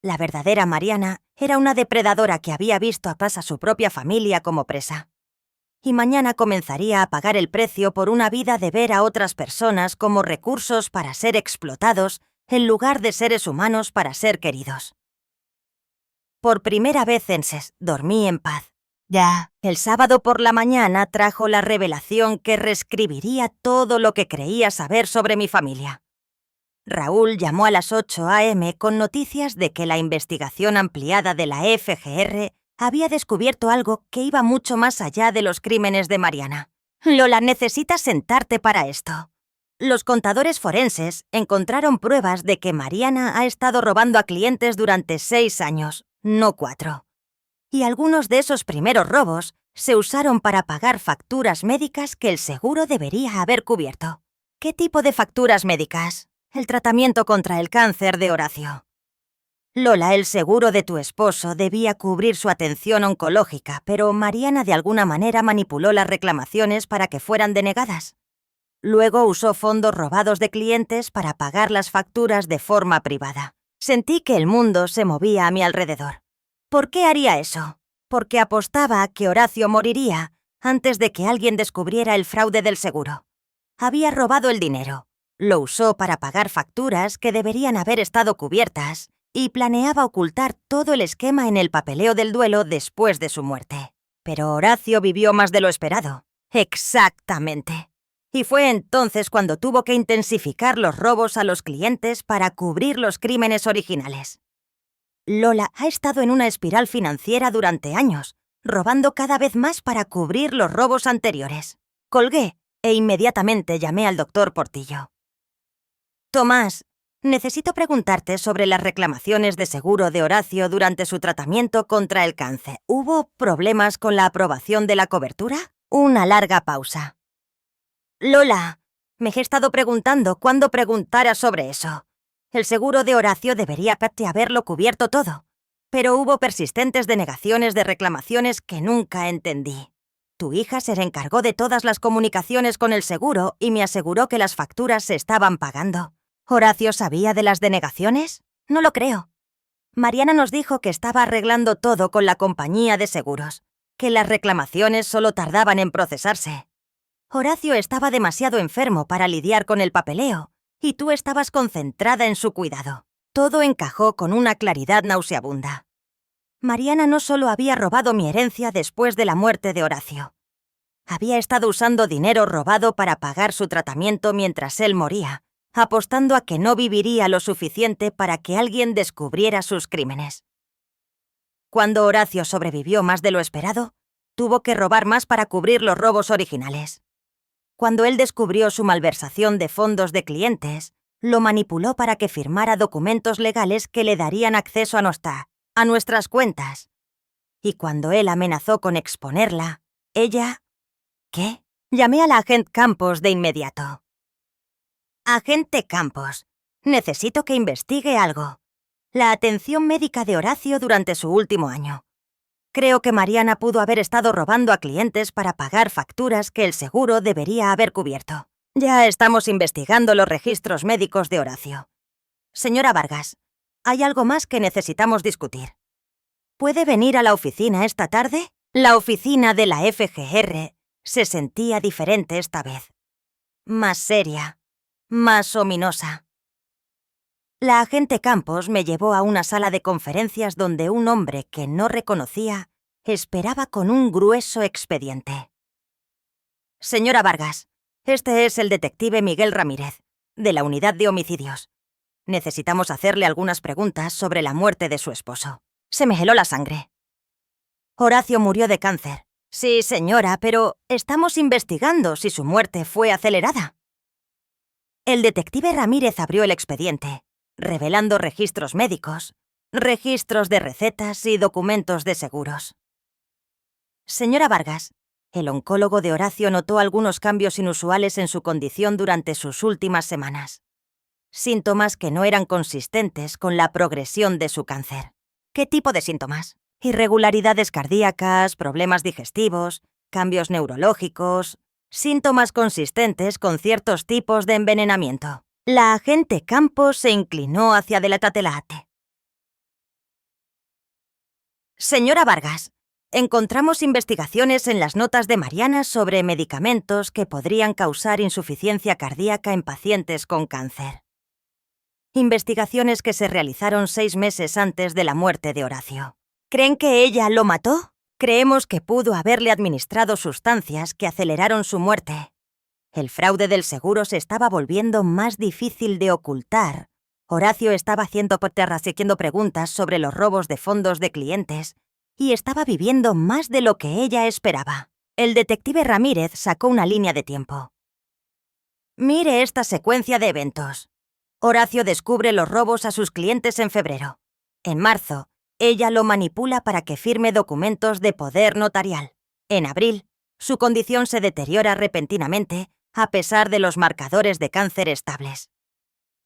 La verdadera Mariana era una depredadora que había visto a su propia familia como presa. Y mañana comenzaría a pagar el precio por una vida de ver a otras personas como recursos para ser explotados en lugar de seres humanos para ser queridos. Por primera vez en SES dormí en paz. Ya. El sábado por la mañana trajo la revelación que reescribiría todo lo que creía saber sobre mi familia. Raúl llamó a las 8 a.m. con noticias de que la investigación ampliada de la FGR había descubierto algo que iba mucho más allá de los crímenes de Mariana. Lola, necesitas sentarte para esto. Los contadores forenses encontraron pruebas de que Mariana ha estado robando a clientes durante 6 años, no 4. Y algunos de esos primeros robos se usaron para pagar facturas médicas que el seguro debería haber cubierto. ¿Qué tipo de facturas médicas? El tratamiento contra el cáncer de Horacio. Lola, el seguro de tu esposo debía cubrir su atención oncológica, pero Mariana de alguna manera manipuló las reclamaciones para que fueran denegadas. Luego usó fondos robados de clientes para pagar las facturas de forma privada. Sentí que el mundo se movía a mi alrededor. ¿Por qué haría eso? Porque apostaba a que Horacio moriría antes de que alguien descubriera el fraude del seguro. Había robado el dinero, lo usó para pagar facturas que deberían haber estado cubiertas y planeaba ocultar todo el esquema en el papeleo del duelo después de su muerte. Pero Horacio vivió más de lo esperado. Exactamente. Y fue entonces cuando tuvo que intensificar los robos a los clientes para cubrir los crímenes originales. Lola ha estado en una espiral financiera durante años, robando cada vez más para cubrir los robos anteriores. Colgué e inmediatamente llamé al doctor Portillo. Tomás, necesito preguntarte sobre las reclamaciones de seguro de Horacio durante su tratamiento contra el cáncer. ¿Hubo problemas con la aprobación de la cobertura? Una larga pausa. Lola, me he estado preguntando cuándo preguntara sobre eso. El seguro de Horacio debería haberlo cubierto todo, pero hubo persistentes denegaciones de reclamaciones que nunca entendí. Tu hija se encargó de todas las comunicaciones con el seguro y me aseguró que las facturas se estaban pagando. ¿Horacio sabía de las denegaciones? No lo creo. Mariana nos dijo que estaba arreglando todo con la compañía de seguros, que las reclamaciones solo tardaban en procesarse. Horacio estaba demasiado enfermo para lidiar con el papeleo, y tú estabas concentrada en su cuidado. Todo encajó con una claridad nauseabunda. Mariana no solo había robado mi herencia después de la muerte de Horacio. Había estado usando dinero robado para pagar su tratamiento mientras él moría, apostando a que no viviría lo suficiente para que alguien descubriera sus crímenes. Cuando Horacio sobrevivió más de lo esperado, tuvo que robar más para cubrir los robos originales. Cuando él descubrió su malversación de fondos de clientes, lo manipuló para que firmara documentos legales que le darían acceso a nuestras cuentas. Y cuando él amenazó con exponerla, ella... ¿Qué? Llamé a la agente Campos de inmediato. Agente Campos, necesito que investigue algo. La atención médica de Horacio durante su último año. Creo que Mariana pudo haber estado robando a clientes para pagar facturas que el seguro debería haber cubierto. Ya estamos investigando los registros médicos de Horacio. Señora Vargas, hay algo más que necesitamos discutir. ¿Puede venir a la oficina esta tarde? La oficina de la FGR se sentía diferente esta vez. Más seria, más ominosa. La agente Campos me llevó a una sala de conferencias donde un hombre que no reconocía esperaba con un grueso expediente. Señora Vargas, este es el detective Miguel Ramírez, de la Unidad de Homicidios. Necesitamos hacerle algunas preguntas sobre la muerte de su esposo. Se me heló la sangre. Horacio murió de cáncer. Sí, señora, pero estamos investigando si su muerte fue acelerada. El detective Ramírez abrió el expediente, revelando registros médicos, registros de recetas y documentos de seguros. Señora Vargas, el oncólogo de Horacio notó algunos cambios inusuales en su condición durante sus últimas semanas. Síntomas que no eran consistentes con la progresión de su cáncer. ¿Qué tipo de síntomas? Irregularidades cardíacas, problemas digestivos, cambios neurológicos, síntomas consistentes con ciertos tipos de envenenamiento. La agente Campos se inclinó hacia Delatatelate. Señora Vargas, encontramos investigaciones en las notas de Mariana sobre medicamentos que podrían causar insuficiencia cardíaca en pacientes con cáncer. Investigaciones que se realizaron 6 meses antes de la muerte de Horacio. ¿Creen que ella lo mató? Creemos que pudo haberle administrado sustancias que aceleraron su muerte. El fraude del seguro se estaba volviendo más difícil de ocultar. Horacio estaba haciendo preguntas sobre los robos de fondos de clientes y estaba viviendo más de lo que ella esperaba. El detective Ramírez sacó una línea de tiempo. Mire esta secuencia de eventos. Horacio descubre los robos a sus clientes en febrero. En marzo, ella lo manipula para que firme documentos de poder notarial. En abril, su condición se deteriora repentinamente a pesar de los marcadores de cáncer estables.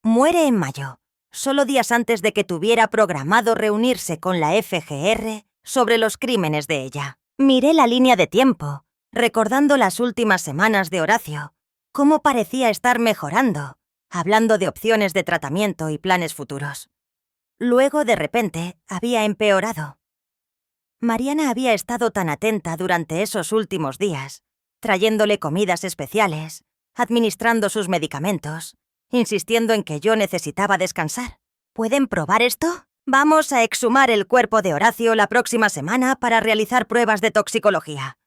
Muere en mayo. solo días antes de que tuviera programado reunirse con la FGR sobre los crímenes de ella. Miré la línea de tiempo, recordando las últimas semanas de Horacio, cómo parecía estar mejorando, hablando de opciones de tratamiento y planes futuros. Luego, de repente, había empeorado. Mariana había estado tan atenta durante esos últimos días, trayéndole comidas especiales, administrando sus medicamentos, insistiendo en que yo necesitaba descansar. ¿Pueden probar esto? Vamos a exhumar el cuerpo de Horacio la próxima semana para realizar pruebas de toxicología.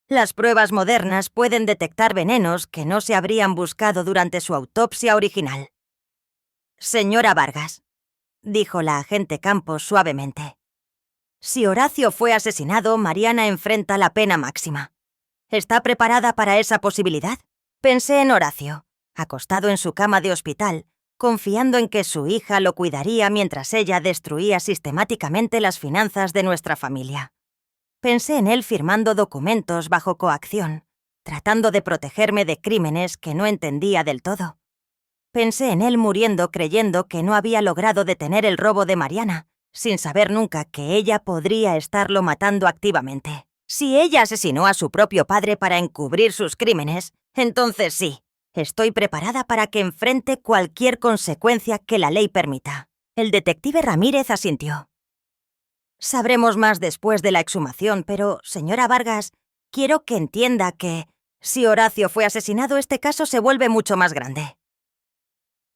Las pruebas modernas pueden detectar venenos que no se habrían buscado durante su autopsia original. Señora Vargas, dijo la agente Campos suavemente. Si Horacio fue asesinado, Mariana enfrenta la pena máxima. ¿Está preparada para esa posibilidad? Pensé en Horacio, acostado en su cama de hospital, confiando en que su hija lo cuidaría mientras ella destruía sistemáticamente las finanzas de nuestra familia. Pensé en él firmando documentos bajo coacción, tratando de protegerme de crímenes que no entendía del todo. Pensé en él muriendo creyendo que no había logrado detener el robo de Mariana, sin saber nunca que ella podría estarlo matando activamente. Si ella asesinó a su propio padre para encubrir sus crímenes, entonces sí, estoy preparada para que enfrente cualquier consecuencia que la ley permita. El detective Ramírez asintió. Sabremos más después de la exhumación, pero, señora Vargas, quiero que entienda que, si Horacio fue asesinado, este caso se vuelve mucho más grande.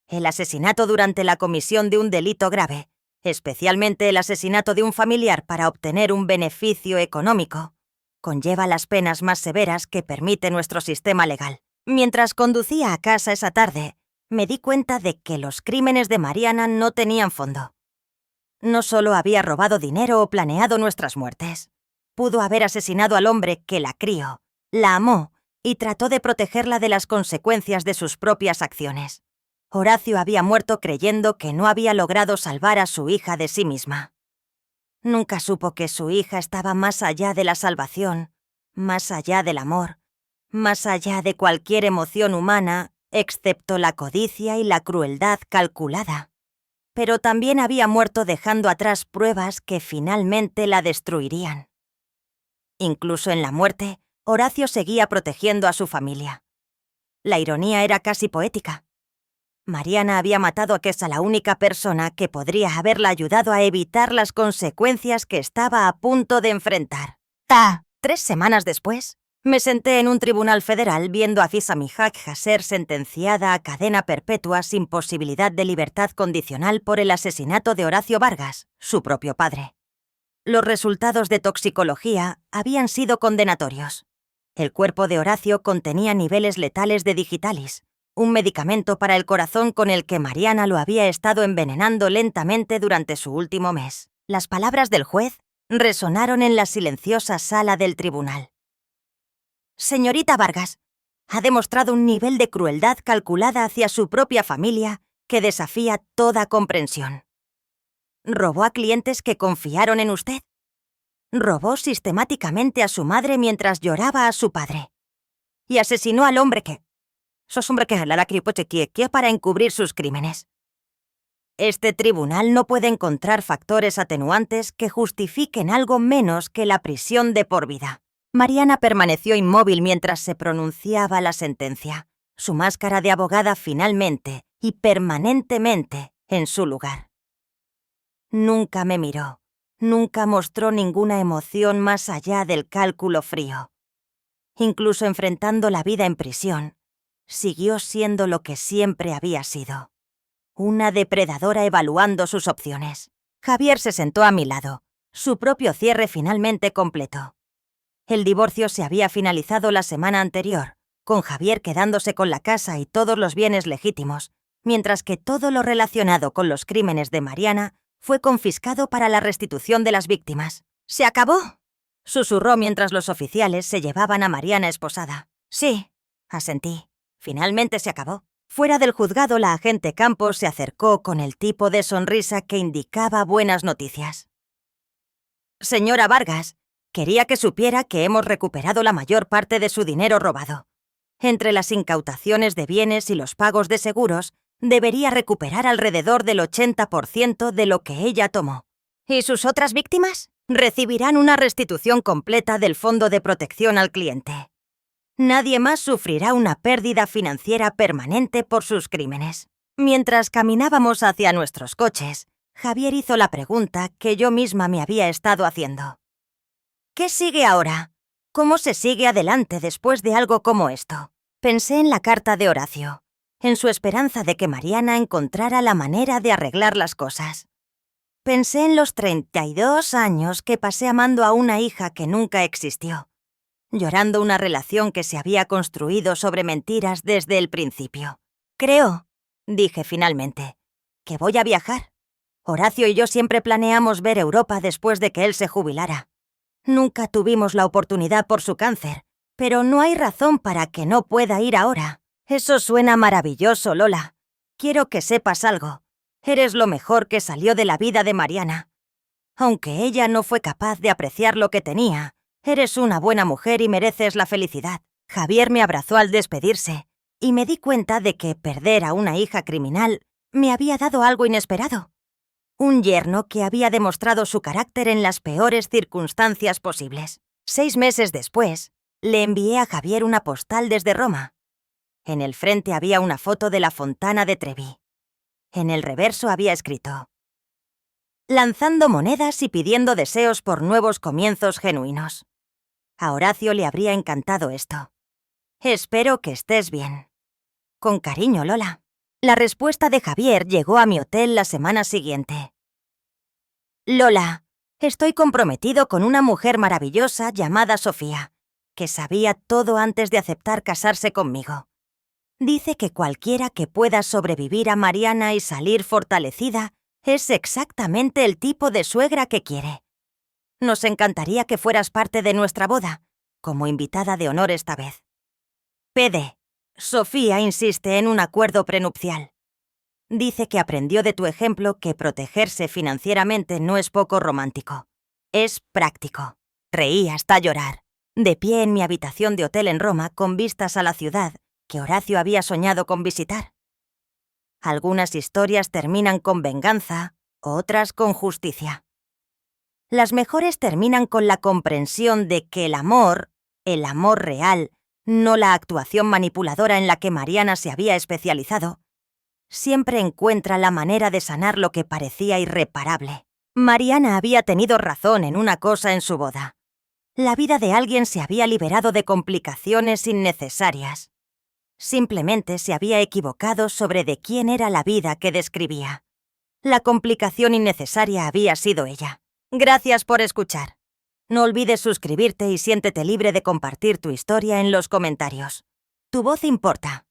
El asesinato durante la comisión de un delito grave, especialmente el asesinato de un familiar para obtener un beneficio económico, conlleva las penas más severas que permite nuestro sistema legal. Mientras conducía a casa esa tarde, me di cuenta de que los crímenes de Mariana no tenían fondo. No solo había robado dinero o planeado nuestras muertes. Pudo haber asesinado al hombre que la crió, la amó y trató de protegerla de las consecuencias de sus propias acciones. Horacio había muerto creyendo que no había logrado salvar a su hija de sí misma. Nunca supo que su hija estaba más allá de la salvación, más allá del amor, más allá de cualquier emoción humana, excepto la codicia y la crueldad calculada. Pero también había muerto dejando atrás pruebas que finalmente la destruirían. Incluso en la muerte, Horacio seguía protegiendo a su familia. La ironía era casi poética. Mariana había matado a Quesa, la única persona que podría haberla ayudado a evitar las consecuencias que estaba a punto de enfrentar. 3 semanas después, me senté en un tribunal federal viendo a Fisa Mihak ser sentenciada a cadena perpetua sin posibilidad de libertad condicional por el asesinato de Horacio Vargas, su propio padre. Los resultados de toxicología habían sido condenatorios. El cuerpo de Horacio contenía niveles letales de digitalis, un medicamento para el corazón con el que Mariana lo había estado envenenando lentamente durante su último mes. Las palabras del juez resonaron en la silenciosa sala del tribunal. Señorita Vargas, ha demostrado un nivel de crueldad calculada hacia su propia familia que desafía toda comprensión. ¿Robó a clientes que confiaron en usted? Robó sistemáticamente a su madre mientras lloraba a su padre. Y asesinó al hombre que... sos hombre que la cripochequiequia para encubrir sus crímenes. Este tribunal no puede encontrar factores atenuantes que justifiquen algo menos que la prisión de por vida. Mariana permaneció inmóvil mientras se pronunciaba la sentencia, su máscara de abogada finalmente y permanentemente en su lugar. Nunca me miró, nunca mostró ninguna emoción más allá del cálculo frío. Incluso enfrentando la vida en prisión, siguió siendo lo que siempre había sido, una depredadora evaluando sus opciones. Javier se sentó a mi lado, su propio cierre finalmente completo. El divorcio se había finalizado la semana anterior, con Javier quedándose con la casa y todos los bienes legítimos, mientras que todo lo relacionado con los crímenes de Mariana fue confiscado para la restitución de las víctimas. «¿Se acabó?», susurró mientras los oficiales se llevaban a Mariana esposada. «Sí», asentí. «Finalmente se acabó». Fuera del juzgado, la agente Campos se acercó con el tipo de sonrisa que indicaba buenas noticias. «Señora Vargas, quería que supiera que hemos recuperado la mayor parte de su dinero robado. Entre las incautaciones de bienes y los pagos de seguros, Debería recuperar alrededor del 80% de lo que ella tomó. ¿Y sus otras víctimas? Recibirán una restitución completa del Fondo de Protección al Cliente. Nadie más sufrirá una pérdida financiera permanente por sus crímenes. Mientras caminábamos hacia nuestros coches, Javier hizo la pregunta que yo misma me había estado haciendo. ¿Qué sigue ahora? ¿Cómo se sigue adelante después de algo como esto? Pensé en la carta de Horacio, en su esperanza de que Mariana encontrara la manera de arreglar las cosas. Pensé en los 32 años que pasé amando a una hija que nunca existió, llorando una relación que se había construido sobre mentiras desde el principio. Creo, dije finalmente, que voy a viajar. Horacio y yo siempre planeamos ver Europa después de que él se jubilara. Nunca tuvimos la oportunidad por su cáncer, pero no hay razón para que no pueda ir ahora. Eso suena maravilloso, Lola. Quiero que sepas algo. Eres lo mejor que salió de la vida de Mariana. Aunque ella no fue capaz de apreciar lo que tenía, eres una buena mujer y mereces la felicidad. Javier me abrazó al despedirse, y me di cuenta de que perder a una hija criminal me había dado algo inesperado. Un yerno que había demostrado su carácter en las peores circunstancias posibles. 6 meses después, le envié a Javier una postal desde Roma. En el frente había una foto de la Fontana de Trevi. En el reverso había escrito: lanzando monedas y pidiendo deseos por nuevos comienzos genuinos. A Horacio le habría encantado esto. Espero que estés bien. Con cariño, Lola. La respuesta de Javier llegó a mi hotel la semana siguiente. Lola, estoy comprometido con una mujer maravillosa llamada Sofía, que sabía todo antes de aceptar casarse conmigo. Dice que cualquiera que pueda sobrevivir a Mariana y salir fortalecida es exactamente el tipo de suegra que quiere. Nos encantaría que fueras parte de nuestra boda, como invitada de honor esta vez. PD. Sofía insiste en un acuerdo prenupcial. Dice que aprendió de tu ejemplo que protegerse financieramente no es poco romántico. Es práctico. Reí hasta llorar, de pie en mi habitación de hotel en Roma con vistas a la ciudad que Horacio había soñado con visitar. Algunas historias terminan con venganza, otras con justicia. Las mejores terminan con la comprensión de que el amor real, no la actuación manipuladora en la que Mariana se había especializado, siempre encuentra la manera de sanar lo que parecía irreparable. Mariana había tenido razón en una cosa en su boda. La vida de alguien se había liberado de complicaciones innecesarias. Simplemente se había equivocado sobre de quién era la vida que describía. La complicación innecesaria había sido ella. Gracias por escuchar. No olvides suscribirte y siéntete libre de compartir tu historia en los comentarios. Tu voz importa.